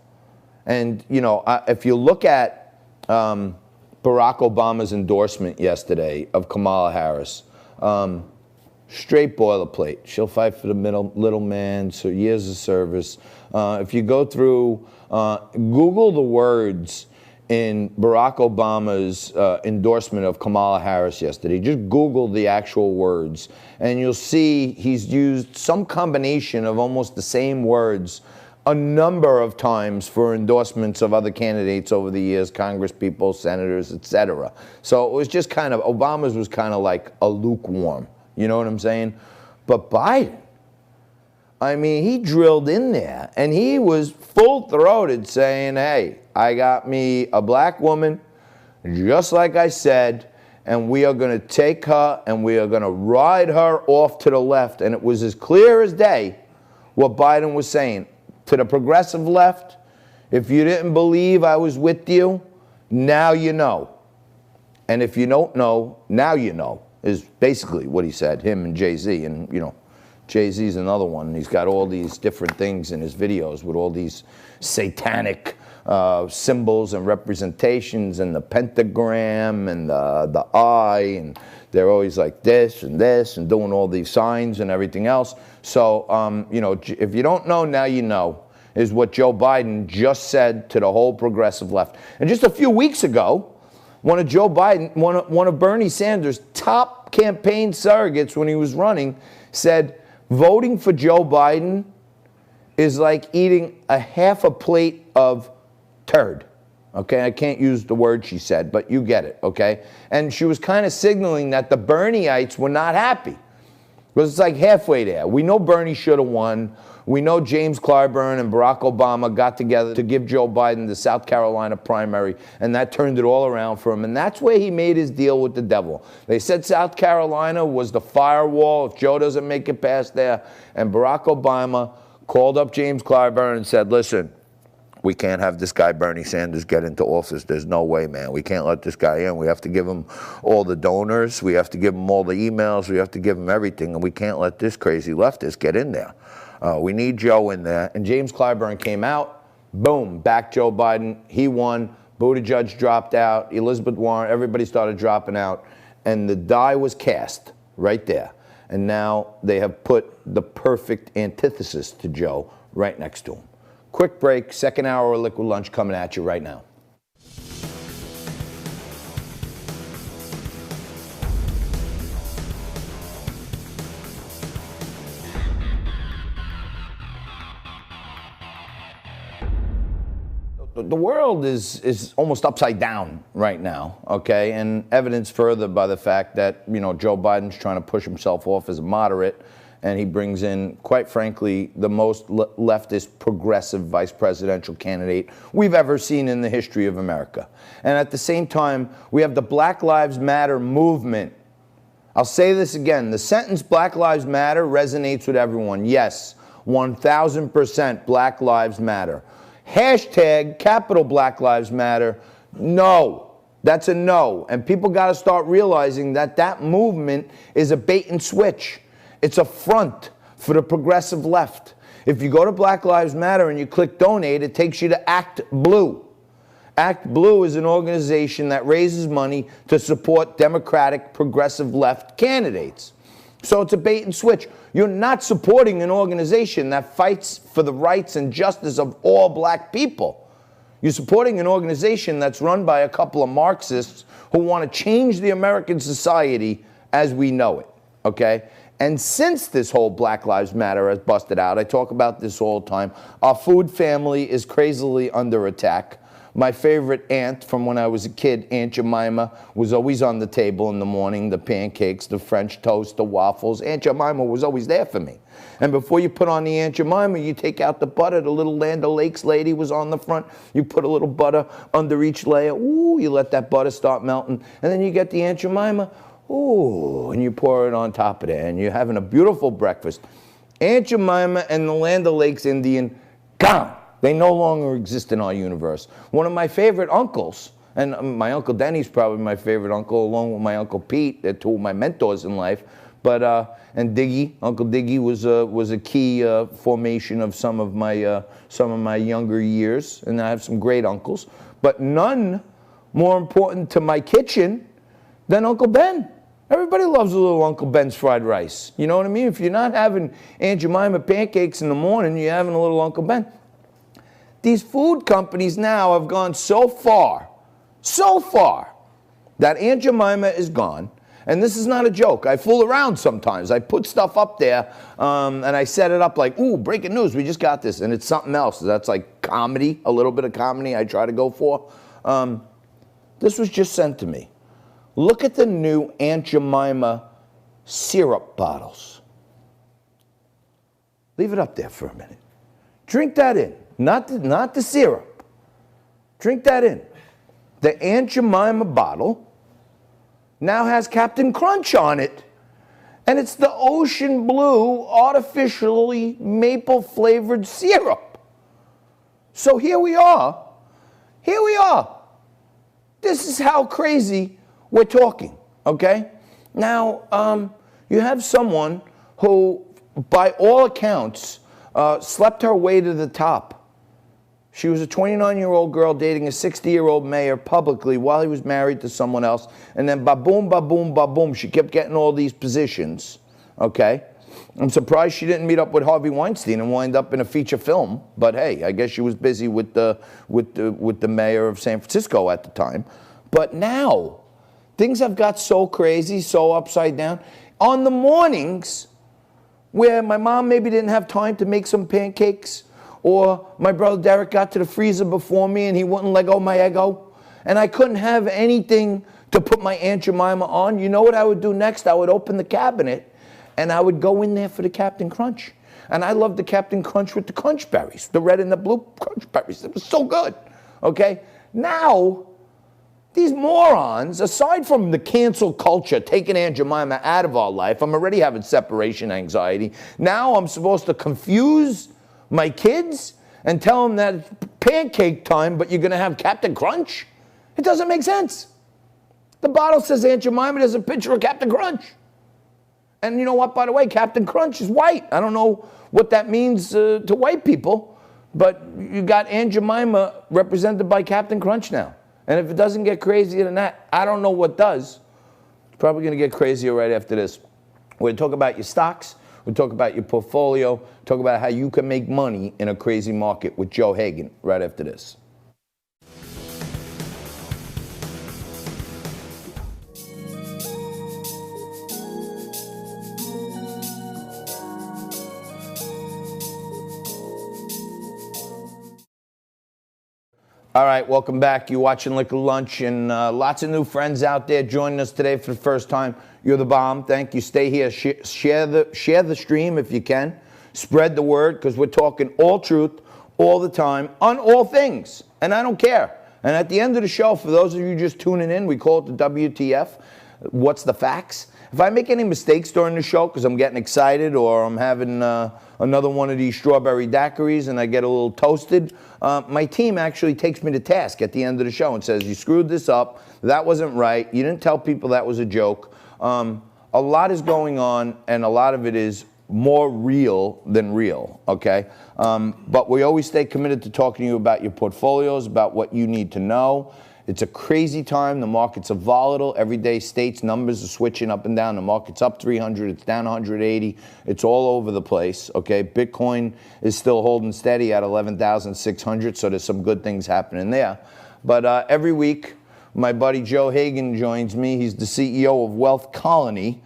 And, you know, if you look at Barack Obama's endorsement yesterday of Kamala Harris, straight boilerplate. She'll fight for the little man, so years of service. If you go through, Google the words in Barack Obama's endorsement of Kamala Harris yesterday. Just Google the actual words, and you'll see he's used some combination of almost the same words a number of times for endorsements of other candidates over the years, Congress people, senators, etc. So it was just kind of, Obama's was kind of like a lukewarm. You know what I'm saying? But Biden, I mean, he drilled in there, and he was full-throated saying, hey, I got me a black woman, just like I said, and we are going to take her and we are going to ride her off to the left. And it was as clear as day what Biden was saying. To the progressive left, if you didn't believe I was with you, now you know. And if you don't know, now you know, is basically what he said, him and Jay-Z. And, you know, Jay-Z's another one. He's got all these different things in his videos with all these satanic symbols and representations and the pentagram and the eye, and they're always like this and doing all these signs and everything else. So, you know, if you don't know, now you know, is what Joe Biden just said to the whole progressive left. And just a few weeks ago, one of Bernie Sanders' top campaign surrogates when he was running said, voting for Joe Biden is like eating a half a plate of turd. Okay, I can't use the word she said, but you get it, okay? And she was kind of signaling that the Bernieites were not happy. Because it's like halfway there. We know Bernie should have won. We know James Clyburn and Barack Obama got together to give Joe Biden the South Carolina primary, and that turned it all around for him. And that's where he made his deal with the devil. They said South Carolina was the firewall if Joe doesn't make it past there. And Barack Obama called up James Clyburn and said, listen, we can't have this guy Bernie Sanders get into office. There's no way, man. We can't let this guy in. We have to give him all the donors. We have to give him all the emails. We have to give him everything. And we can't let this crazy leftist get in there. We need Joe in there. And James Clyburn came out. Boom. Back Joe Biden. He won. Buttigieg dropped out. Elizabeth Warren. Everybody started dropping out. And the die was cast right there. And now they have put the perfect antithesis to Joe right next to him. Quick break, second hour of Liquid Lunch coming at you right now. The world is almost upside down right now, okay? And evidence further by the fact that, you know, Joe Biden's trying to push himself off as a moderate, and he brings in, quite frankly, the most leftist progressive vice presidential candidate we've ever seen in the history of America. And at the same time, we have the Black Lives Matter movement. I'll say this again. The sentence Black Lives Matter resonates with everyone. Yes, 1,000% Black Lives Matter. Hashtag capital Black Lives Matter, no. That's a no. And people got to start realizing that that movement is a bait and switch. It's a front for the progressive left. If you go to Black Lives Matter and you click donate, it takes you to Act Blue. Act Blue is an organization that raises money to support Democratic progressive left candidates. So it's a bait and switch. You're not supporting an organization that fights for the rights and justice of all black people. You're supporting an organization that's run by a couple of Marxists who want to change the American society as we know it, okay? And since this whole Black Lives Matter has busted out, I talk about this all the time, our food family is crazily under attack. My favorite aunt from when I was a kid, Aunt Jemima, was always on the table in the morning, the pancakes, the French toast, the waffles. Aunt Jemima was always there for me. And before you put on the Aunt Jemima, you take out the butter. The little Land O'Lakes lady was on the front. You put a little butter under each layer. Ooh, you let that butter start melting. And then you get the Aunt Jemima. Ooh, and you pour it on top of it, and you're having a beautiful breakfast. Aunt Jemima and the Land O'Lakes Indian, gone. They no longer exist in our universe. One of my favorite uncles, and my Uncle Denny's probably my favorite uncle, along with my Uncle Pete, they're two of my mentors in life, But and Diggy, Uncle Diggy was a key formation of some of my younger years, and I have some great uncles, but none more important to my kitchen than Uncle Ben. Everybody loves a little Uncle Ben's fried rice. You know what I mean? If you're not having Aunt Jemima pancakes in the morning, you're having a little Uncle Ben. These food companies now have gone so far, that Aunt Jemima is gone. And this is not a joke. I fool around sometimes. I put stuff up there, and I set it up like, ooh, breaking news, we just got this. And it's something else. That's like comedy, a little bit of comedy I try to go for. This was just sent to me. Look at the new Aunt Jemima syrup bottles. Leave it up there for a minute. Drink that in. Not the syrup. Drink that in. The Aunt Jemima bottle now has Captain Crunch on it. And it's the ocean blue, artificially maple flavored syrup. So here we are. Here we are. This is how crazy we're talking, okay? Now, you have someone who, by all accounts, slept her way to the top. She was a 29-year-old girl dating a 60-year-old mayor publicly while he was married to someone else. And then ba-boom, ba-boom, ba-boom, she kept getting all these positions, okay? I'm surprised she didn't meet up with Harvey Weinstein and wind up in a feature film. But hey, I guess she was busy with the mayor of San Francisco at the time. But now, things have got so crazy, so upside down. On the mornings where my mom maybe didn't have time to make some pancakes, or my brother Derek got to the freezer before me and he wouldn't let go of my Eggo, and I couldn't have anything to put my Aunt Jemima on, you know what I would do next? I would open the cabinet and I would go in there for the Captain Crunch. And I loved the Captain Crunch with the crunch berries, the red and the blue crunch berries. It was so good, okay? Now, these morons, aside from the cancel culture, taking Aunt Jemima out of our life, I'm already having separation anxiety. Now I'm supposed to confuse my kids and tell them that it's pancake time, but you're going to have Captain Crunch? It doesn't make sense. The bottle says Aunt Jemima, there's a picture of Captain Crunch. And you know what, by the way, Captain Crunch is white. I don't know what that means to white people, but you got Aunt Jemima represented by Captain Crunch now. And if it doesn't get crazier than that, I don't know what does. It's probably going to get crazier right after this. We're going to talk about your stocks. We'll talk about your portfolio. Talk about how you can make money in a crazy market with Joe Hagan right after this. All right, welcome back. You're watching Liquid Lunch, and lots of new friends out there joining us today for the first time. You're the bomb. Thank you. Stay here. Share the stream if you can. Spread the word, because we're talking all truth, all the time, on all things. And I don't care. And at the end of the show, for those of you just tuning in, we call it the WTF. What's the facts? If I make any mistakes during the show because I'm getting excited or I'm having another one of these strawberry daiquiris and I get a little toasted, my team actually takes me to task at the end of the show and says, you screwed this up, that wasn't right, you didn't tell people that was a joke. A lot is going on, and a lot of it is more real than real, okay? But we always stay committed to talking to you about your portfolios, about what you need to know. It's a crazy time. The markets are volatile. Every day, states' numbers are switching up and down. The market's up 300. It's down 180. It's all over the place, okay? Bitcoin is still holding steady at 11,600, so there's some good things happening there. But every week, my buddy Joe Hagan joins me. He's the CEO of Wealth Colony.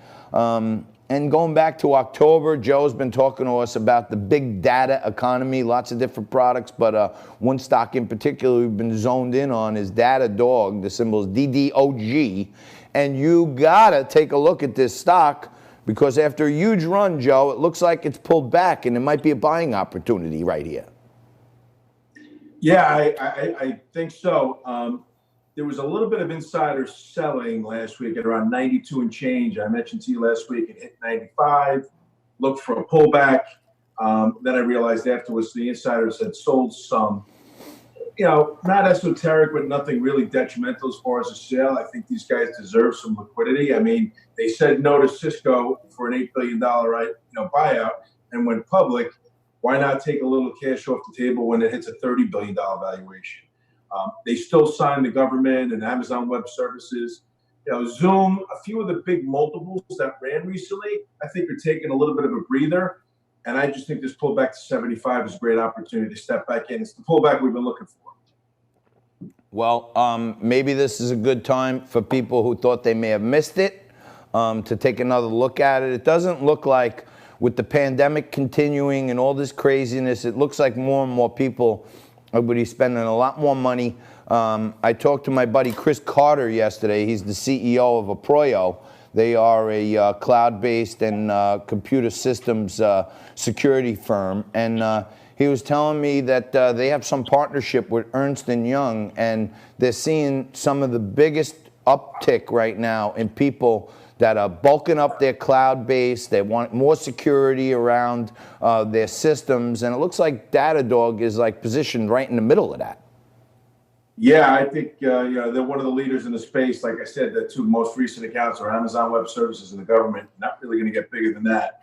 And going back to October, Joe's been talking to us about the big data economy, lots of different products, but one stock in particular we've been zoned in on is Datadog. The symbol is DDOG. And you gotta take a look at this stock, because after a huge run, Joe, it looks like it's pulled back and it might be a buying opportunity right here. Yeah, I think so. There was a little bit of insider selling last week at around 92 and change. I mentioned to you last week it hit 95, looked for a pullback. Then I realized afterwards the insiders had sold some not esoteric, but nothing really detrimental as far as a sale. I think these guys deserve some liquidity. I mean, they said no to Cisco for an $8 billion buyout and went public. Why not take a little cash off the table when it hits a $30 billion valuation? They still sign the government and Amazon Web Services. Zoom, a few of the big multiples that ran recently, I think are taking a little bit of a breather. And I just think this pullback to 75 is a great opportunity to step back in. It's the pullback we've been looking for. Well, maybe this is a good time for people who thought they may have missed it to take another look at it. It doesn't look like, with the pandemic continuing and all this craziness, it looks like more and more people are going to be spending a lot more money. I talked to my buddy Chris Carter yesterday. He's the CEO of Aproyo. They are a cloud-based and computer systems security firm. And he was telling me that they have some partnership with Ernst & Young, and they're seeing some of the biggest uptick right now in people that are bulking up their cloud base. They want more security around their systems. And it looks like Datadog is like positioned right in the middle of that. Yeah, I think they're one of the leaders in the space. Like I said, the two most recent accounts are Amazon Web Services and the government. Not really going to get bigger than that.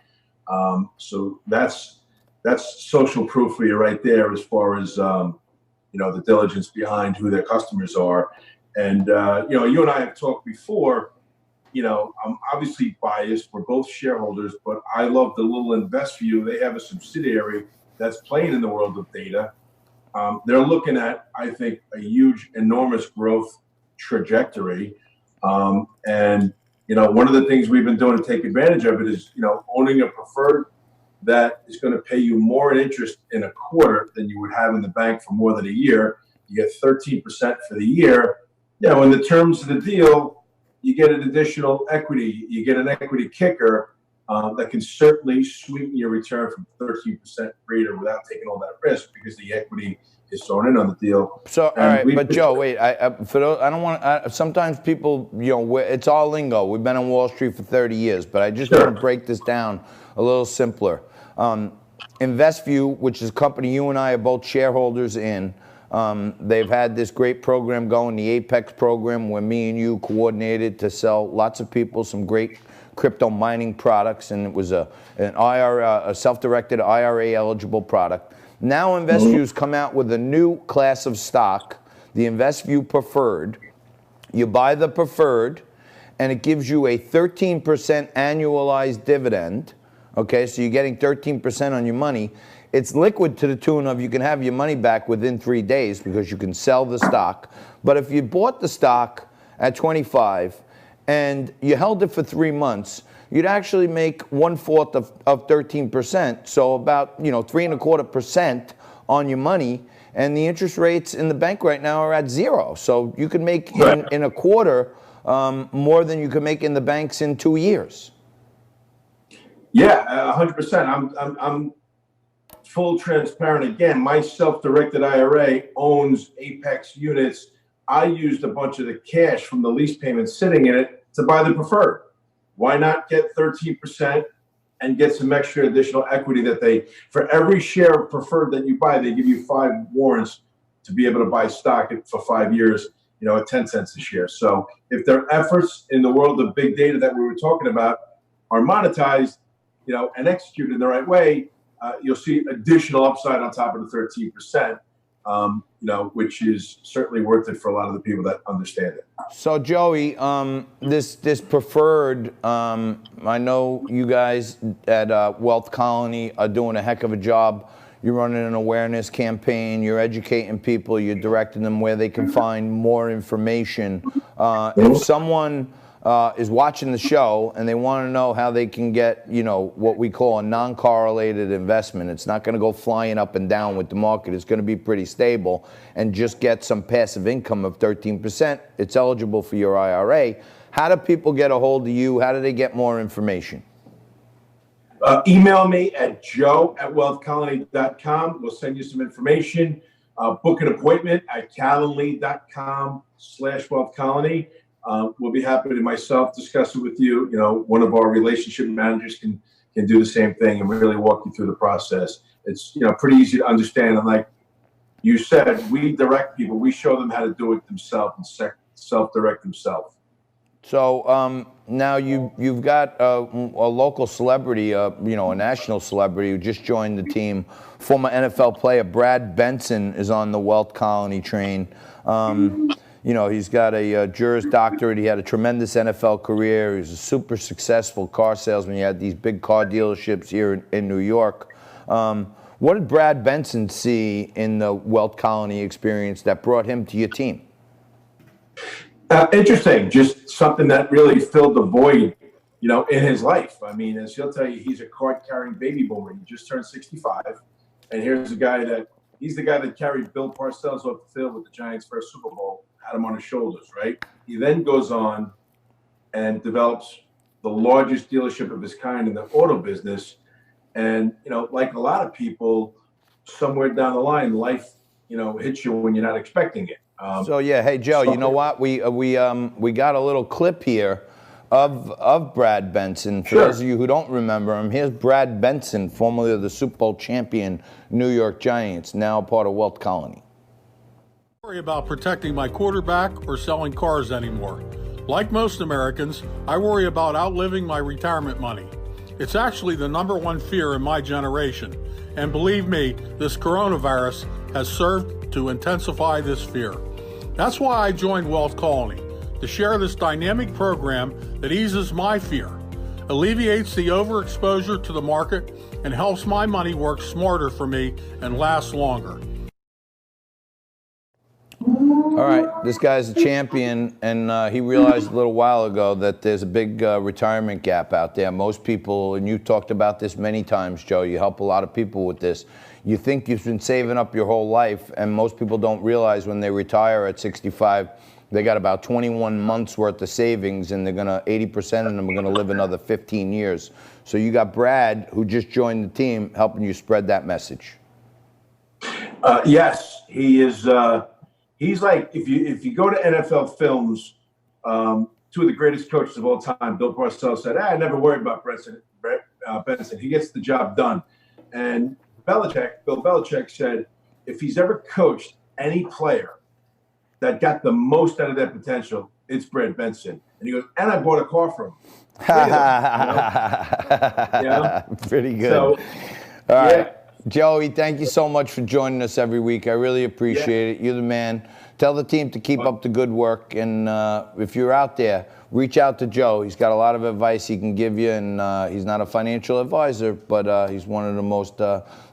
So that's social proof for you right there, as far as the diligence behind who their customers are. And you and I have talked before. I'm obviously biased. We're both shareholders, but I love the little InvestView. They have a subsidiary that's playing in the world of data. They're looking at, I think, a huge, enormous growth trajectory. And one of the things we've been doing to take advantage of it is, owning a preferred that is going to pay you more in interest in a quarter than you would have in the bank for more than a year. You get 13% for the year. In the terms of the deal, you get an additional equity. You get an equity kicker that can certainly sweeten your return from 13% greater without taking all that risk, because the equity is thrown in on the deal. So, all right, but Joe, wait. For those, I don't want. Sometimes people, it's all lingo. We've been on Wall Street for 30 years, but I just want to break this down a little simpler. InvestView, which is a company you and I are both shareholders in. They've had this great program going, the Apex program, where me and you coordinated to sell lots of people some great crypto mining products, and it was a self-directed IRA eligible product. Now InvestView's come out with a new class of stock, the InvestView Preferred. You buy the preferred, and it gives you a 13% annualized dividend. Okay, so you're getting 13% on your money. It's liquid to the tune of you can have your money back within 3 days because you can sell the stock. But if you bought the stock at 25 and you held it for 3 months, you'd actually make 1/4 of 13%. So about 3.25% on your money. And the interest rates in the bank right now are at 0. So you can make in a quarter more than you can make in the banks in 2 years. Yeah, 100%. I'm full transparent. Again, my self-directed IRA owns Apex units. I used a bunch of the cash from the lease payments sitting in it to buy the preferred. Why not get 13% and get some extra additional equity that for every share of preferred that you buy, they give you 5 warrants to be able to buy stock for 5 years, at 10 cents a share. So if their efforts in the world of big data that we were talking about are monetized, and executed in the right way, you'll see additional upside on top of the 13%, which is certainly worth it for a lot of the people that understand it. So Joey, this preferred, I know you guys at Wealth Colony are doing a heck of a job. You're running an awareness campaign. You're educating people. You're directing them where they can find more information. If someone is watching the show and they want to know how they can get, what we call a non-correlated investment. It's not going to go flying up and down with the market. It's going to be pretty stable and just get some passive income of 13%. It's eligible for your IRA. How do people get a hold of you? How do they get more information? Email me at joe@wealthcolony.com. We'll send you some information. Book an appointment at calendly.com/wealthcolony. We'll be happy to myself discuss it with you. One of our relationship managers can do the same thing and really walk you through the process. It's pretty easy to understand. And like you said we direct people. We show them how to do it themselves and self-direct themselves. So now you've got a local celebrity, a national celebrity who just joined the team. Former NFL player Brad Benson is on the Wealth Colony train. He's got a Juris Doctorate. He had a tremendous NFL career. He was a super successful car salesman. He had these big car dealerships here in New York. What did Brad Benson see in the Wealth Colony experience that brought him to your team? Interesting. Just something that really filled the void, in his life. I mean, as he'll tell you, he's a card-carrying baby boomer. He just turned 65, and here's he's the guy that carried Bill Parcells off the field with the Giants' first Super Bowl, had him on his shoulders, right? He then goes on and develops the largest dealership of his kind in the auto business. And, like a lot of people, somewhere down the line, life, hits you when you're not expecting it. Hey Joe, you know what? We got a little clip here of Brad Benson. For those of you who don't remember him, here's Brad Benson, formerly of the Super Bowl champion New York Giants, now part of Wealth Colony. I don't worry about protecting my quarterback or selling cars anymore. Like most Americans, I worry about outliving my retirement money. It's actually the #1 fear in my generation. And believe me, this coronavirus has served to intensify this fear. That's why I joined Wealth Colony, to share this dynamic program that eases my fear, alleviates the overexposure to the market, and helps my money work smarter for me and last longer. All right, this guy's a champion, and he realized a little while ago that there's a big retirement gap out there. Most people, and you talked about this many times, Joe, you help a lot of people with this. You think you've been saving up your whole life, and most people don't realize when they retire at 65, they got about 21 months worth of savings, and 80% of them are gonna live another 15 years. So you got Brad, who just joined the team, helping you spread that message. Yes, he is. He's like, if you go to NFL films, two of the greatest coaches of all time, Bill Parcells said, I never worry about Benson. He gets the job done. And Bill Belichick said, if he's ever coached any player that got the most out of their potential, it's Brad Benson. And he goes, and I bought a car for him. Pretty good. So, all right. Joey, thank you so much for joining us every week. I really appreciate it. You're the man. Tell the team to keep up the good work. And if you're out there, reach out to Joe. He's got a lot of advice he can give you. And he's not a financial advisor, but he's one of the most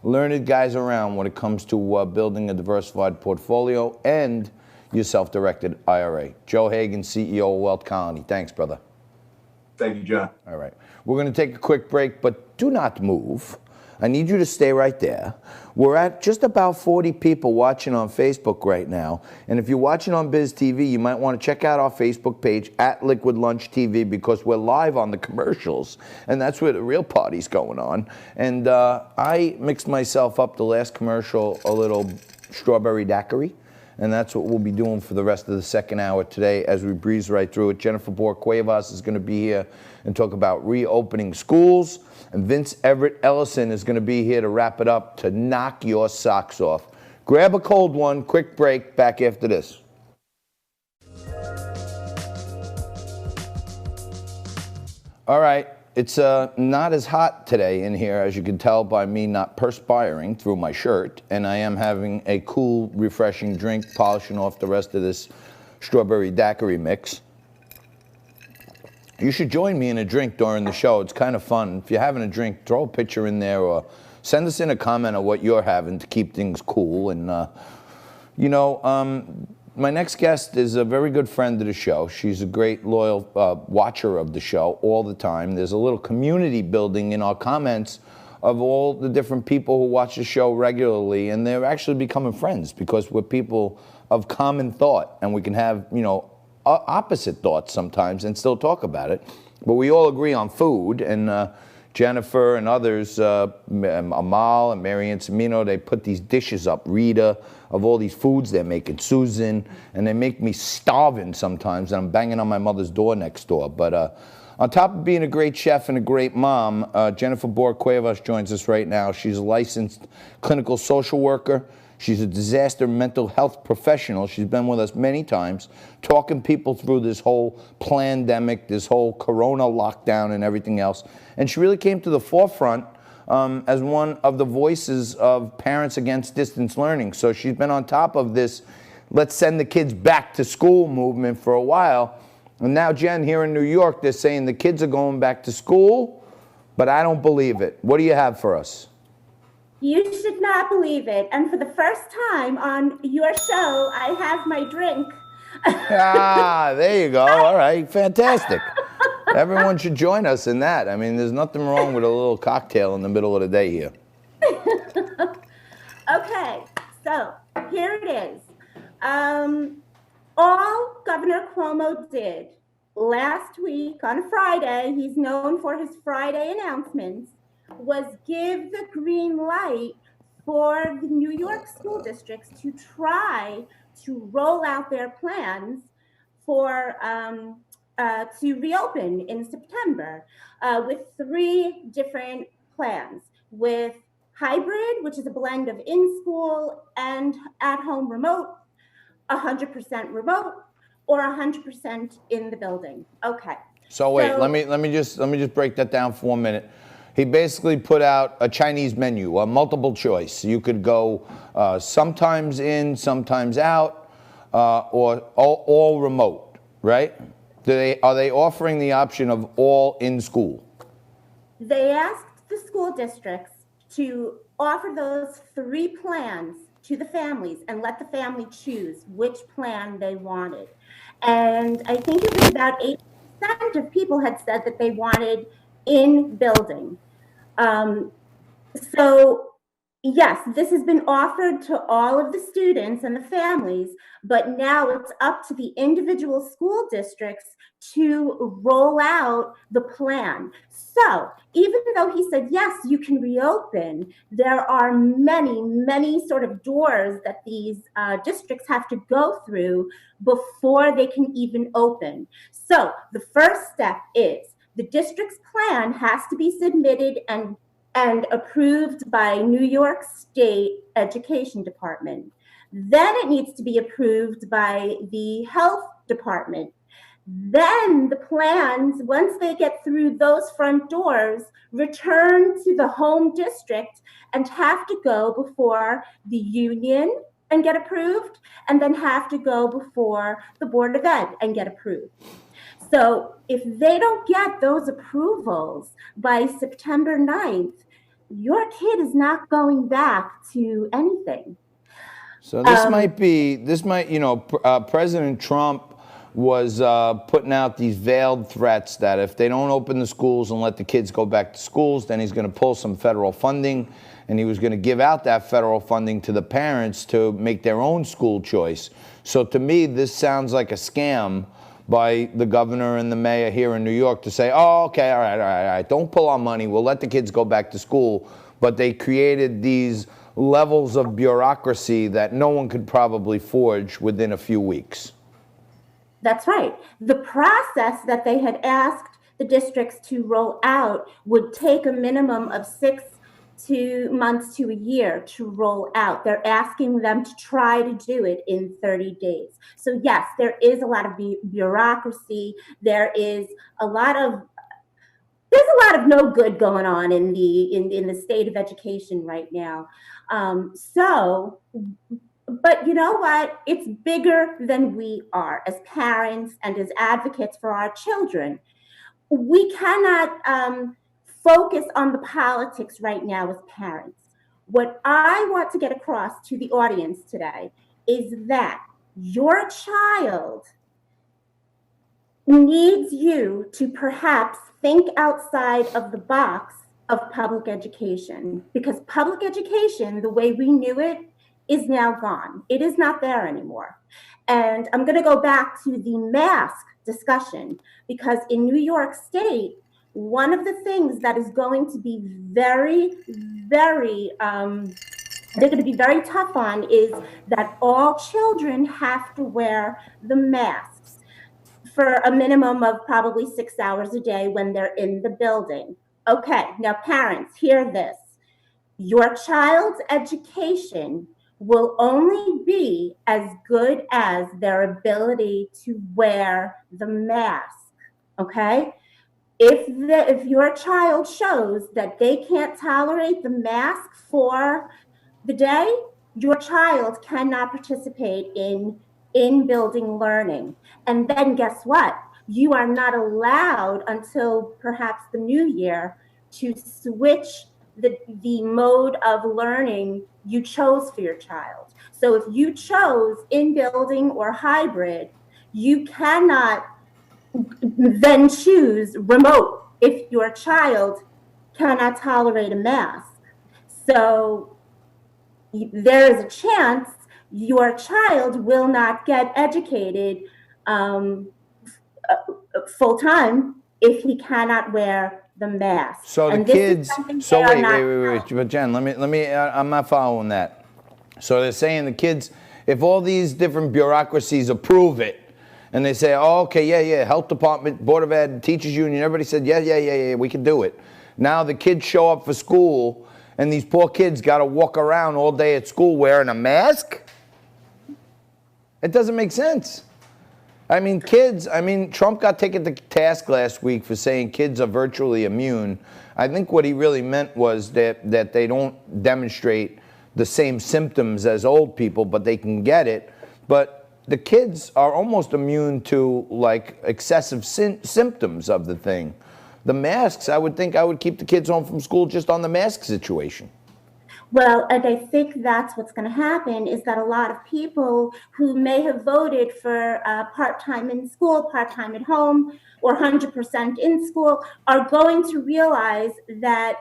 learned guys around when it comes to building a diversified portfolio and your self-directed IRA. Joe Hagan, CEO of Wealth Colony. Thanks, brother. Thank you, John. All right. We're going to take a quick break, but do not move. I need you to stay right there. We're at just about 40 people watching on Facebook right now. And if you're watching on Biz TV, you might want to check out our Facebook page at Liquid Lunch TV, because we're live on the commercials. And that's where the real party's going on. And I mixed myself up the last commercial a little strawberry daiquiri. And that's what we'll be doing for the rest of the second hour today as we breeze right through it. Jennifer Borg-Cuevas is going to be here and talk about reopening schools. And Vince Everett Ellison is going to be here to wrap it up, to knock your socks off. Grab a cold one, quick break, back after this. All right, it's not as hot today in here, as you can tell by me not perspiring through my shirt, and I am having a cool, refreshing drink, polishing off the rest of this strawberry daiquiri mix. You should join me in a drink during the show. It's kind of fun. If you're having a drink, throw a picture in there or send us in a comment of what you're having to keep things cool. And, my next guest is a very good friend of the show. She's a great, loyal watcher of the show all the time. There's a little community building in our comments of all the different people who watch the show regularly, and they're actually becoming friends because we're people of common thought, and we can have, opposite thoughts sometimes and still talk about it. But we all agree on food, and Jennifer and others, Amal and Marianne Semino, they put these dishes up, Rita, of all these foods they're making, Susan, and they make me starving sometimes, and I'm banging on my mother's door next door. But on top of being a great chef and a great mom, Jennifer Borg-Cuevas joins us right now. She's a licensed clinical social worker. She's a disaster mental health professional. She's been with us many times, talking people through this whole pandemic, this whole corona lockdown and everything else. And she really came to the forefront as one of the voices of Parents Against Distance Learning. So she's been on top of this let's send the kids back to school movement for a while. And now, Jen, here in New York, they're saying the kids are going back to school, but I don't believe it. What do you have for us? You should not believe it. And for the first time on your show, I have my drink. There you go. All right, fantastic. Everyone should join us in that. I mean, there's nothing wrong with a little cocktail in the middle of the day here. Okay, so here it is. All Governor Cuomo did last week on Friday, he's known for his Friday announcements, was give the green light for the New York school districts to try to roll out their plans for to reopen in September with 3 different plans, with hybrid, which is a blend of in-school and at-home remote, 100% remote, or 100% in the building. Okay. So wait, let me just break that down for 1 minute. He basically put out a Chinese menu, a multiple choice. You could go sometimes in, sometimes out, or all remote, right? Are they offering the option of all in school? They asked the school districts to offer those 3 plans to the families and let the family choose which plan they wanted. And I think it was about 8% of people had said that they wanted in building. So yes, this has been offered to all of the students and the families, but now it's up to the individual school districts to roll out the plan. So even though he said, yes, you can reopen, there are many, many sort of doors that these districts have to go through before they can even open. So the first step is the district's plan has to be submitted and approved by New York State Education Department. Then it needs to be approved by the Health Department. Then the plans, once they get through those front doors, return to the home district and have to go before the union and get approved, and then have to go before the Board of Ed and get approved. So if they don't get those approvals by September 9th, your kid is not going back to anything. So this might, you know, President Trump was putting out these veiled threats that if they don't open the schools and let the kids go back to schools, then he's going to pull some federal funding, and he was going to give out that federal funding to the parents to make their own school choice. So to me, this sounds like a scam by the governor and the mayor here in New York to say, oh, okay, all right, don't pull our money, we'll let the kids go back to school. But they created these levels of bureaucracy that no one could probably forge within a few weeks. That's right. The process that they had asked the districts to roll out would take a minimum of 6 months to a year to roll out. They're asking them to try to do it in 30 days. So yes, there is a lot of bureaucracy. There's a lot of no good going on in the state of education right now. But you know what? It's bigger than we are as parents and as advocates for our children. We cannot focus on the politics right now as parents. What I want to get across to the audience today is that your child needs you to perhaps think outside of the box of public education, because public education, the way we knew it, is now gone. It is not there anymore. And I'm going to go back to the mask discussion, because in New York State, one of the things that is going to be very, very, they're going to be very tough on is that all children have to wear the masks for a minimum of probably 6 hours a day when they're in the building. Okay, now parents, hear this. Your child's education will only be as good as their ability to wear the mask. Okay? If your child shows that they can't tolerate the mask for the day, your child cannot participate in building learning. And then guess what? You are not allowed until perhaps the new year to switch the mode of learning you chose for your child. So if you chose in building or hybrid, you cannot then choose remote if your child cannot tolerate a mask. So there is a chance your child will not get educated full time if he cannot wear the mask. So the and kids. So wait. Not But Jen, let me. I'm not following that. So they're saying the kids, if all these different bureaucracies approve it, and they say, oh, okay, yeah, health department, board of ed, teachers union, everybody said, yeah, we can do it. Now the kids show up for school, and these poor kids got to walk around all day at school wearing a mask? It doesn't make sense. I mean, Trump got taken to task last week for saying kids are virtually immune. I think what he really meant was that they don't demonstrate the same symptoms as old people, but they can get it. But the kids are almost immune to like excessive symptoms of the thing. The masks, I would think I would keep the kids home from school just on the mask situation. Well, and I think that's what's going to happen is that a lot of people who may have voted for part-time in school, part-time at home, or 100% in school are going to realize that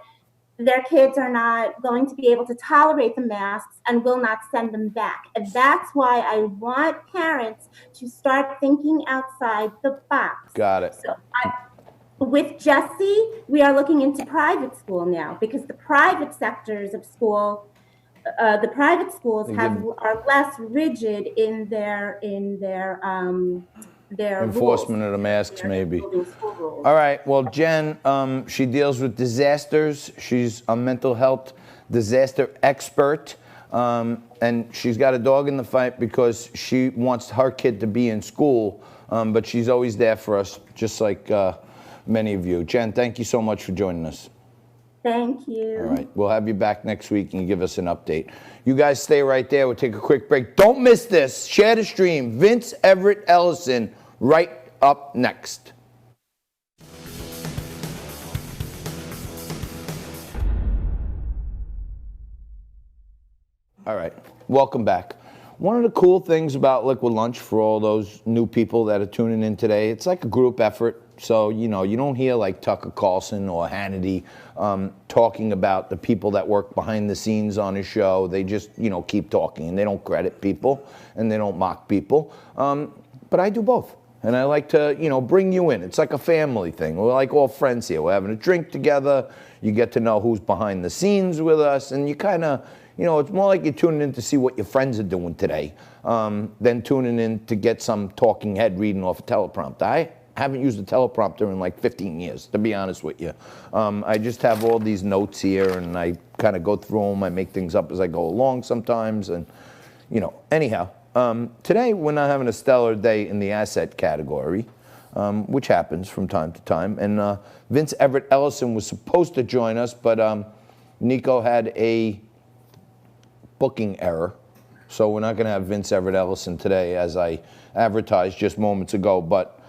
their kids are not going to be able to tolerate the masks and will not send them back. And that's why I want parents to start thinking outside the box. Got it. So with Jesse, we are looking into private school now because the private sectors of school, the private schools are less rigid in their enforcement rules. of the masks, maybe. All right. Well, Jen, she deals with disasters. She's a mental health disaster expert, and she's got a dog in the fight because she wants her kid to be in school, but she's always there for us, just like many of you. Jen, thank you so much for joining us. Thank you. All right. We'll have you back next week and give us an update. You guys stay right there. We'll take a quick break. Don't miss this. Share the stream. Vince Everett Ellison right up next. All right. Welcome back. One of the cool things about Liquid Lunch for all those new people that are tuning in today, it's like a group effort. So, you don't hear like Tucker Carlson or Hannity talking about the people that work behind the scenes on his show. They just, keep talking, and they don't credit people and they don't mock people. But I do both. And I like to, bring you in. It's like a family thing. We're like all friends here. We're having a drink together. You get to know who's behind the scenes with us. And you kind of, it's more like you're tuning in to see what your friends are doing today than tuning in to get some talking head reading off a teleprompter. I haven't used a teleprompter in like 15 years, to be honest with you. I just have all these notes here, and I kind of go through them. I make things up as I go along sometimes. And, anyhow, today we're not having a stellar day in the asset category, which happens from time to time. And Vince Everett Ellison was supposed to join us, but Nico had a booking error. So we're not going to have Vince Everett Ellison today, as I advertised just moments ago. But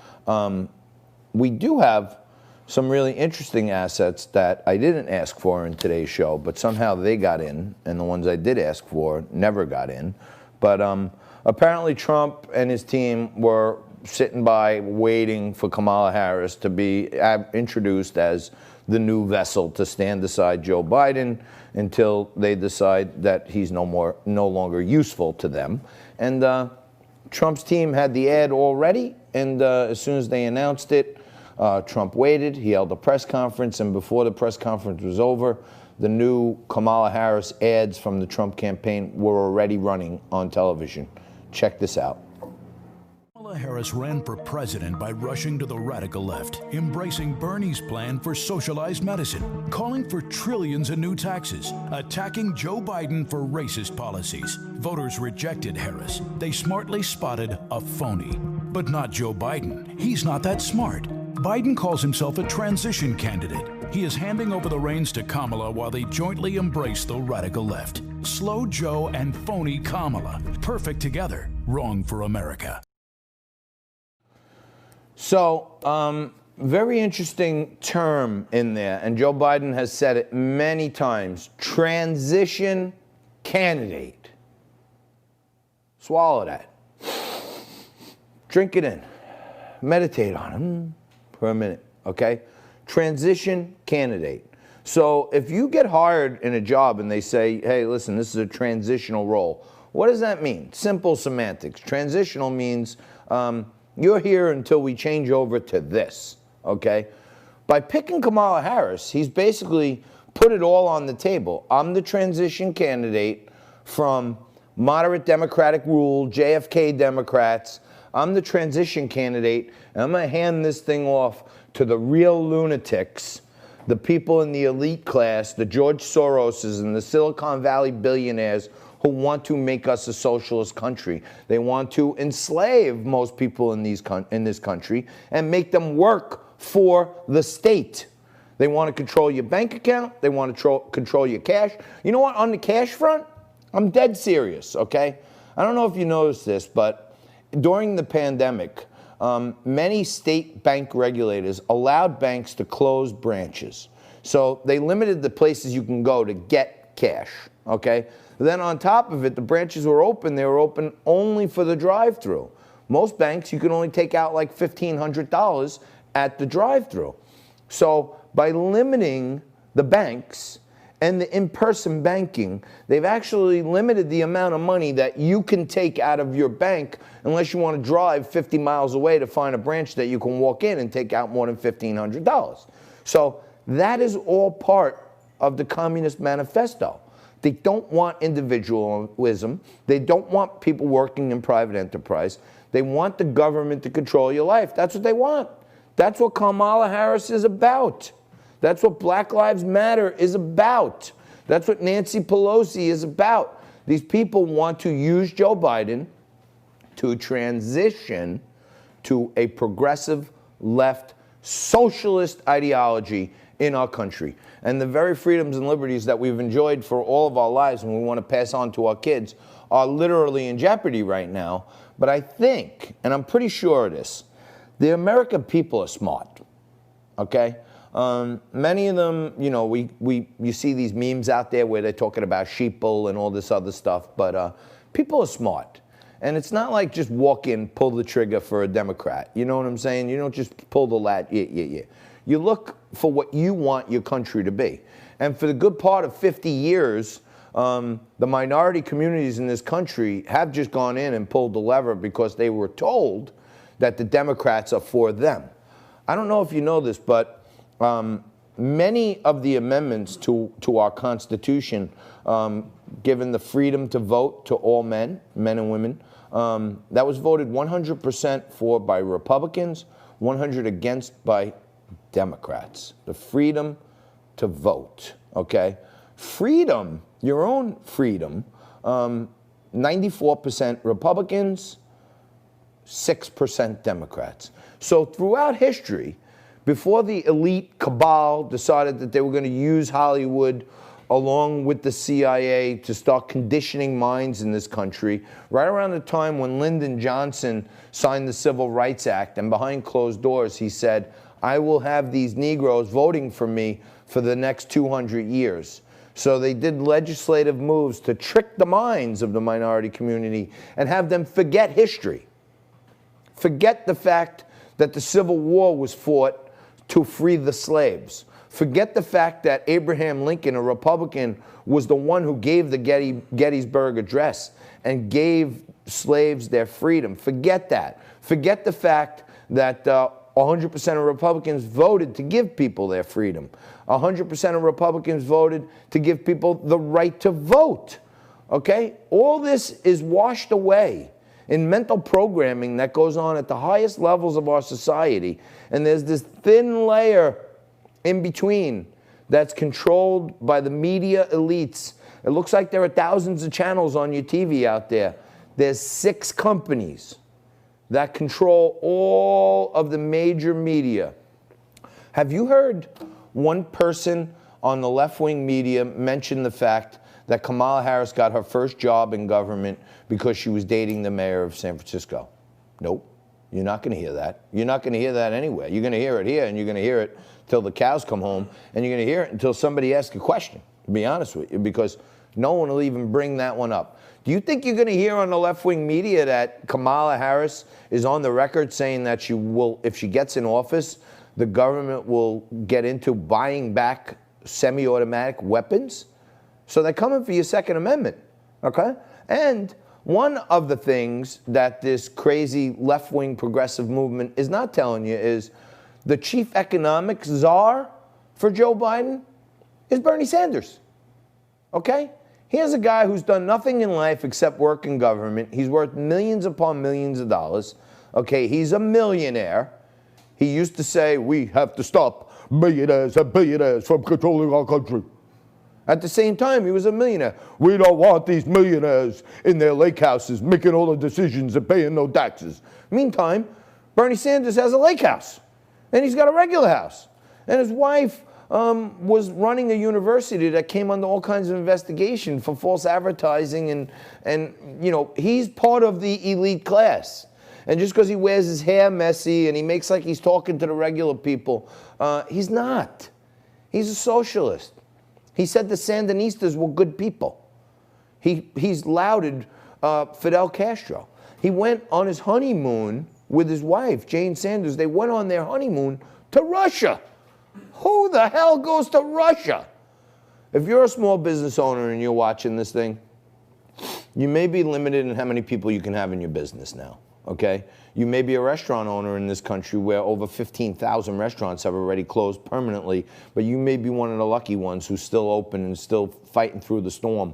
we do have some really interesting assets that I didn't ask for in today's show, but somehow they got in, and the ones I did ask for never got in. But apparently Trump and his team were sitting by waiting for Kamala Harris to be introduced as the new vessel to stand beside Joe Biden until they decide that he's no longer useful to them. And Trump's team had the ad already, and as soon as they announced it, Trump waited. He held a press conference, and before the press conference was over, the new Kamala Harris ads from the Trump campaign were already running on television. Check this out. Kamala Kamala Harris ran for president by rushing to the radical left, embracing Bernie's plan for socialized medicine, calling for trillions in new taxes, attacking Joe Biden for racist policies. Voters rejected Harris. They smartly spotted a phony. But not Joe Biden. He's not that smart. Biden calls himself a transition candidate. He is handing over the reins to Kamala while they jointly embrace the radical left. Slow Joe and phony Kamala. Perfect together. Wrong for America. So, very interesting term in there, and Joe Biden has said it many times. Transition candidate. Swallow that. Drink it in. Meditate on it for a minute, okay? Transition candidate. So if you get hired in a job and they say, hey, listen, this is a transitional role, what does that mean? Simple semantics. Transitional means you're here until we change over to this, okay? By picking Kamala Harris, he's basically put it all on the table. I'm the transition candidate from moderate Democratic rule, JFK Democrats. I'm the transition candidate, and I'm going to hand this thing off to the real lunatics, the people in the elite class, the George Soroses and the Silicon Valley billionaires who want to make us a socialist country. They want to enslave most people in this country and make them work for the state. They want to control your bank account. They want to control your cash. You know what? On the cash front, I'm dead serious, okay? I don't know if you noticed this, but during the pandemic, many state bank regulators allowed banks to close branches. So they limited the places you can go to get cash, okay? Then on top of it, the branches were open. They were open only for the drive-through. Most banks, you can only take out like $1,500 at the drive-through. So by limiting the banks and the in-person banking, they've actually limited the amount of money that you can take out of your bank unless you want to drive 50 miles away to find a branch that you can walk in and take out more than $1,500. So that is all part of the Communist Manifesto. They don't want individualism. They don't want people working in private enterprise. They want the government to control your life. That's what they want. That's what Kamala Harris is about. That's what Black Lives Matter is about. That's what Nancy Pelosi is about. These people want to use Joe Biden to transition to a progressive left socialist ideology in our country. And the very freedoms and liberties that we've enjoyed for all of our lives and we want to pass on to our kids are literally in jeopardy right now. But I think, and I'm pretty sure of this, the American people are smart, okay? Many of them, you know, you see these memes out there where they're talking about sheeple and all this other stuff, but people are smart. And it's not like just walk in, pull the trigger for a Democrat. You know what I'm saying? You don't just pull the yeah. You look for what you want your country to be. And for the good part of 50 years, the minority communities in this country have just gone in and pulled the lever because they were told that the Democrats are for them. I don't know if you know this, but many of the amendments to our Constitution, given the freedom to vote to all men and women, that was voted 100% for by Republicans, 100 against by Democrats. The freedom to vote, okay? Freedom, your own freedom, 94% Republicans, 6% Democrats. So throughout history, before the elite cabal decided that they were going to use Hollywood along with the CIA to start conditioning minds in this country, right around the time when Lyndon Johnson signed the Civil Rights Act, and behind closed doors he said, I will have these Negroes voting for me for the next 200 years. So they did legislative moves to trick the minds of the minority community and have them forget history. Forget the fact that the Civil War was fought to free the slaves. Forget the fact that Abraham Lincoln, a Republican, was the one who gave the Gettysburg Address and gave slaves their freedom. Forget that. Forget the fact that 100% of Republicans voted to give people their freedom. 100% of Republicans voted to give people the right to vote. Okay? All this is washed away in mental programming that goes on at the highest levels of our society. And there's this thin layer in between that's controlled by the media elites. It looks like there are thousands of channels on your TV out there. There's 6 companies that control all of the major media. Have you heard one person on the left-wing media mention the fact that Kamala Harris got her first job in government because she was dating the mayor of San Francisco? Nope. You're not going to hear that. You're not going to hear that anywhere. You're going to hear it here, and you're going to hear it till the cows come home, and you're going to hear it until somebody asks a question, to be honest with you, because no one will even bring that one up. Do you think you're going to hear on the left-wing media that Kamala Harris is on the record saying that she will, if she gets in office, the government will get into buying back semi-automatic weapons? So they're coming for your Second Amendment, okay? And one of the things that this crazy left-wing progressive movement is not telling you is the chief economic czar for Joe Biden is Bernie Sanders, okay? Here's a guy who's done nothing in life except work in government. He's worth millions upon millions of dollars, okay? He's a millionaire. He used to say, we have to stop millionaires and billionaires from controlling our country. At the same time, he was a millionaire. We don't want these millionaires in their lake houses making all the decisions and paying no taxes. Meantime, Bernie Sanders has a lake house, and he's got a regular house. And his wife was running a university that came under all kinds of investigation for false advertising, and you know, he's part of the elite class. And just because he wears his hair messy and he makes like he's talking to the regular people, he's not. He's a socialist. He said the Sandinistas were good people. He's lauded Fidel Castro. He went on his honeymoon with his wife, Jane Sanders. They went on their honeymoon to Russia. Who the hell goes to Russia? If you're a small business owner and you're watching this thing, you may be limited in how many people you can have in your business now, okay? You may be a restaurant owner in this country where over 15,000 restaurants have already closed permanently, but you may be one of the lucky ones who's still open and still fighting through the storm.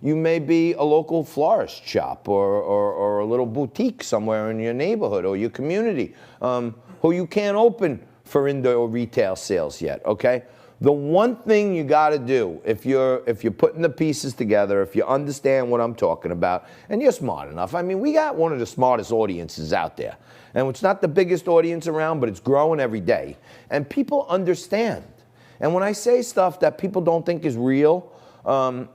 You may be a local florist shop or a little boutique somewhere in your neighborhood or your community who you can't open for indoor retail sales yet, okay? The one thing you got to do, if you're putting the pieces together, if you understand what I'm talking about, and you're smart enough. I mean, we got one of the smartest audiences out there. And it's not the biggest audience around, but it's growing every day. And people understand. And when I say stuff that people don't think is real,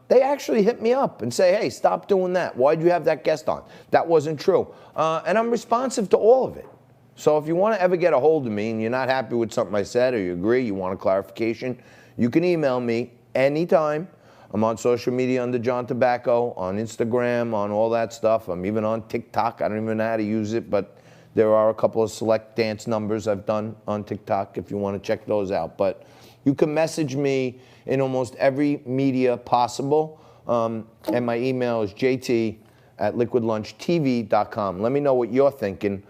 they actually hit me up and say, hey, stop doing that. Why'd you have that guest on? That wasn't true. And I'm responsive to all of it. So if you want to ever get a hold of me and you're not happy with something I said or you agree, you want a clarification, you can email me anytime. I'm on social media under John Tobacco, on Instagram, on all that stuff. I'm even on TikTok. I don't even know how to use it, but there are a couple of select dance numbers I've done on TikTok if you want to check those out. But you can message me in almost every media possible. And my email is jt@liquidlunchtv.com. Let me know what you're thinking.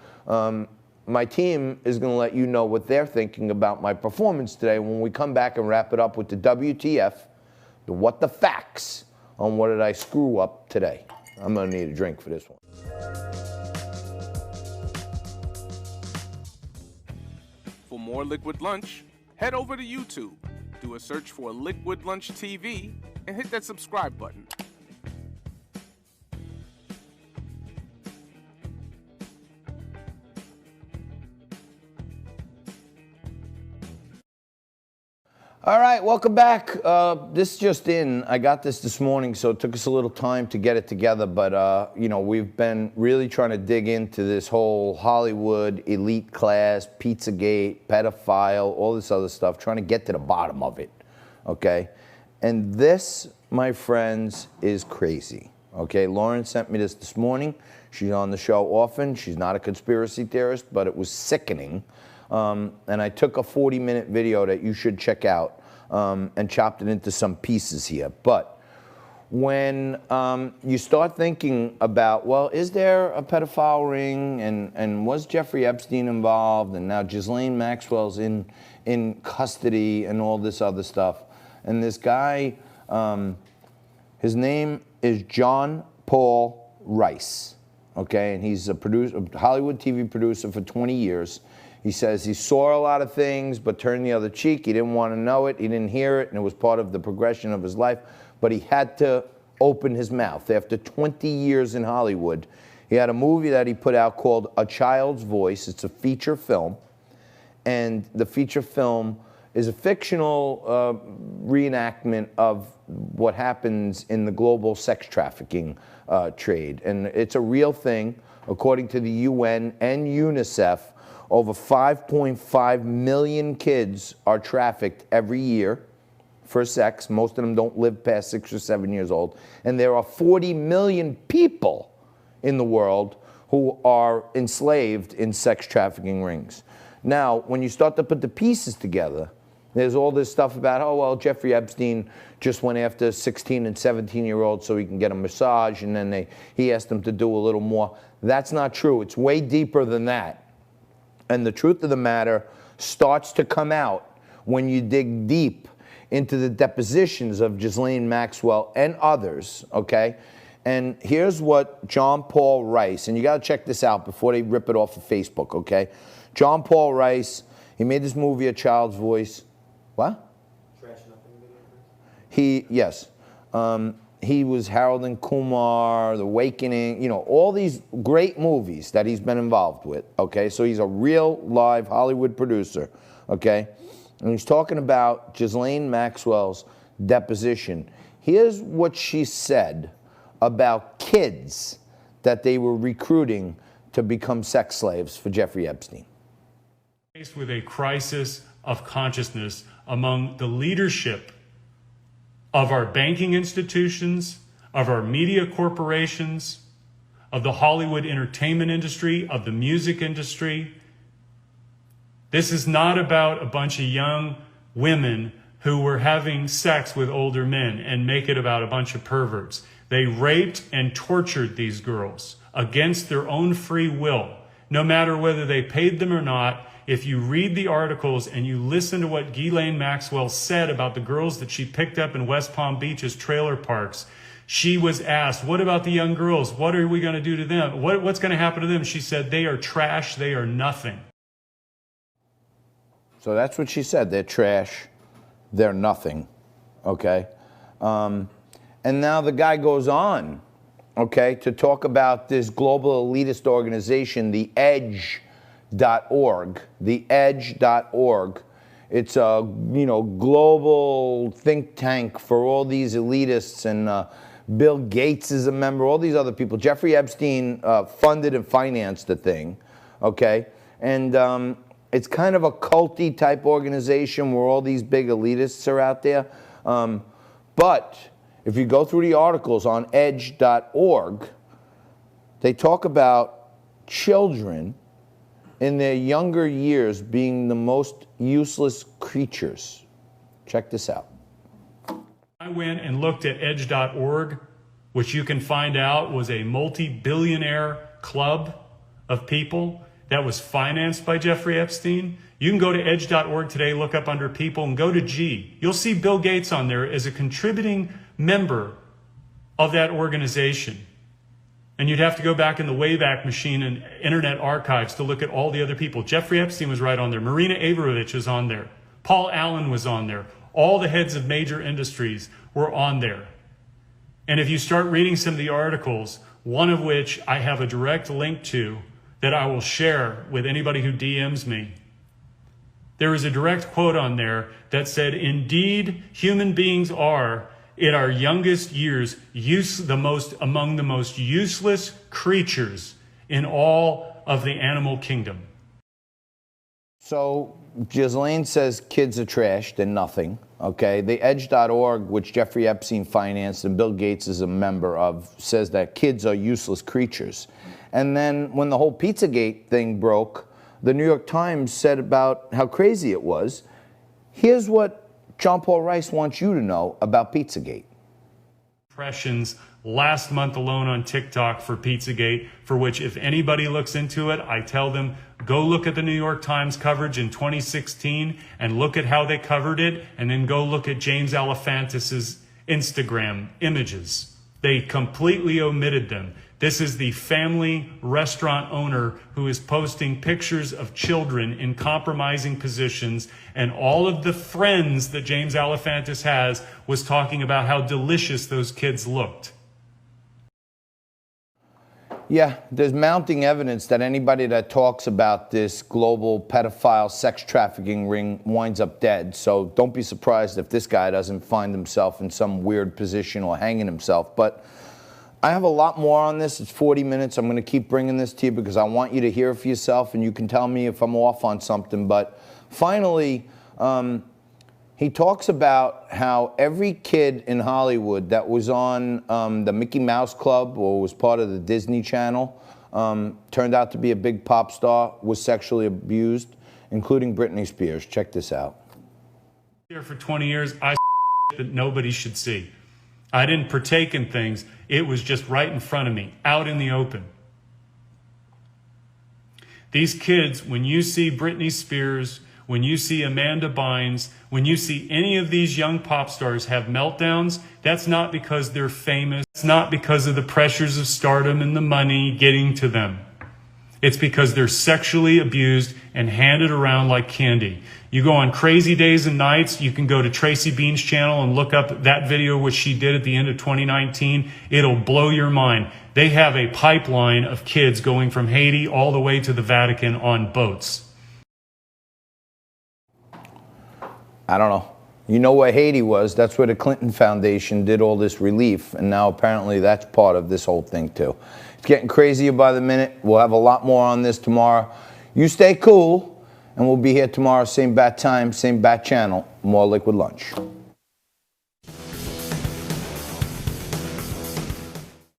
My team is going to let you know what they're thinking about my performance today when we come back and wrap it up with the WTF, the what the facts on what did I screw up today. I'm going to need a drink for this one. For more Liquid Lunch, head over to YouTube, do a search for Liquid Lunch TV, and hit that subscribe button. All right, welcome back. This just in. I got this morning, so it took us a little time to get it together. But, you know, we've been really trying to dig into this whole Hollywood, elite class, Pizzagate, pedophile, all this other stuff, trying to get to the bottom of it, okay? And this, my friends, is crazy, okay? Lauren sent me this morning. She's on the show often. She's not a conspiracy theorist, but it was sickening. And I took a 40-minute video that you should check out and chopped it into some pieces here. But when you start thinking about, well, is there a pedophile ring, and was Jeffrey Epstein involved, and now Ghislaine Maxwell's in custody and all this other stuff. And this guy, his name is John Paul Rice, okay, and he's a Hollywood TV producer for 20 years. He says he saw a lot of things, but turned the other cheek. He didn't want to know it. He didn't hear it, and it was part of the progression of his life. But he had to open his mouth. After 20 years in Hollywood, he had a movie that he put out called A Child's Voice. It's a feature film, and the feature film is a fictional reenactment of what happens in the global sex trafficking trade. And it's a real thing. According to the UN and UNICEF, over 5.5 million kids are trafficked every year for sex. Most of them don't live past 6 or 7 years old. And there are 40 million people in the world who are enslaved in sex trafficking rings. Now, when you start to put the pieces together, there's all this stuff about, oh, well, Jeffrey Epstein just went after 16 and 17-year-olds so he can get a massage, and then he asked them to do a little more. That's not true. It's way deeper than that. And the truth of the matter starts to come out when you dig deep into the depositions of Ghislaine Maxwell and others, okay? And here's what John Paul Rice, and you gotta check this out before they rip it off of Facebook, okay? John Paul Rice, he made this movie, A Child's Voice. What? Yes. He was Harold and Kumar, The Awakening, you know, all these great movies that he's been involved with, okay? So he's a real live Hollywood producer, okay? And he's talking about Ghislaine Maxwell's deposition. Here's what she said about kids that they were recruiting to become sex slaves for Jeffrey Epstein. Faced with a crisis of consciousness among the leadership of our banking institutions, of our media corporations, of the Hollywood entertainment industry, of the music industry. This is not about a bunch of young women who were having sex with older men and make it about a bunch of perverts. They raped and tortured these girls against their own free will, no matter whether they paid them or not. If you read the articles and you listen to what Ghislaine Maxwell said about the girls that she picked up in West Palm Beach's trailer parks, she was asked, what about the young girls? What are we going to do to them? What's going to happen to them? She said, they are trash. They are nothing. So that's what she said. They're trash. They're nothing. Okay? And now the guy goes on, okay, to talk about this global elitist organization, the Edge.org. The Edge.org. It's a global think tank for all these elitists, and Bill Gates is a member, all these other people. Jeffrey Epstein funded and financed the thing, okay? And it's kind of a culty type organization where all these big elitists are out there. But if you go through the articles on Edge.org, they talk about children in their younger years being the most useless creatures. Check this out. I went and looked at Edge.org, which you can find out was a multi-billionaire club of people that was financed by Jeffrey Epstein. You can go to Edge.org today, look up under people, and go to G. You'll see Bill Gates on there as a contributing member of that organization. And you'd have to go back in the Wayback Machine and Internet Archives to look at all the other people. Jeffrey Epstein was right on there. Marina Abramovich is on there. Paul Allen was on there. All the heads of major industries were on there. And if you start reading some of the articles, one of which I have a direct link to that I will share with anybody who DMs me, there is a direct quote on there that said, indeed, human beings are, in our youngest years, among the most useless creatures in all of the animal kingdom. So Ghislaine says kids are trash, they're nothing, okay? The Edge.org, which Jeffrey Epstein financed and Bill Gates is a member of, says that kids are useless creatures. And then when the whole Pizzagate thing broke, the New York Times said about how crazy it was. Here's what John Paul Rice wants you to know about Pizzagate. Impressions last month alone on TikTok for Pizzagate, for which if anybody looks into it, I tell them, go look at the New York Times coverage in 2016 and look at how they covered it, and then go look at James Alefantis' Instagram images. They completely omitted them. This is the family restaurant owner who is posting pictures of children in compromising positions, and all of the friends that James Alefantis has was talking about how delicious those kids looked. Yeah, there's mounting evidence that anybody that talks about this global pedophile sex trafficking ring winds up dead. So don't be surprised if this guy doesn't find himself in some weird position or hanging himself. But I have a lot more on this. It's 40 minutes. I'm going to keep bringing this to you because I want you to hear it for yourself, and you can tell me if I'm off on something. But finally, he talks about how every kid in Hollywood that was on the Mickey Mouse Club or was part of the Disney Channel, turned out to be a big pop star, was sexually abused, including Britney Spears. Check this out. Here for 20 years, I that nobody should see. I didn't partake in things. It was just right in front of me, out in the open. These kids, when you see Britney Spears, when you see Amanda Bynes, when you see any of these young pop stars have meltdowns, that's not because they're famous. It's not because of the pressures of stardom and the money getting to them. It's because they're sexually abused and handed around like candy. You go on Crazy Days and Nights, you can go to Tracy Bean's channel and look up that video which she did at the end of 2019. It'll blow your mind. They have a pipeline of kids going from Haiti all the way to the Vatican on boats. I don't know. You know where Haiti was. That's where the Clinton Foundation did all this relief. And now apparently that's part of this whole thing too. It's getting crazier by the minute. We'll have a lot more on this tomorrow. You stay cool, and we'll be here tomorrow, same bat time, same bat channel. More Liquid Lunch.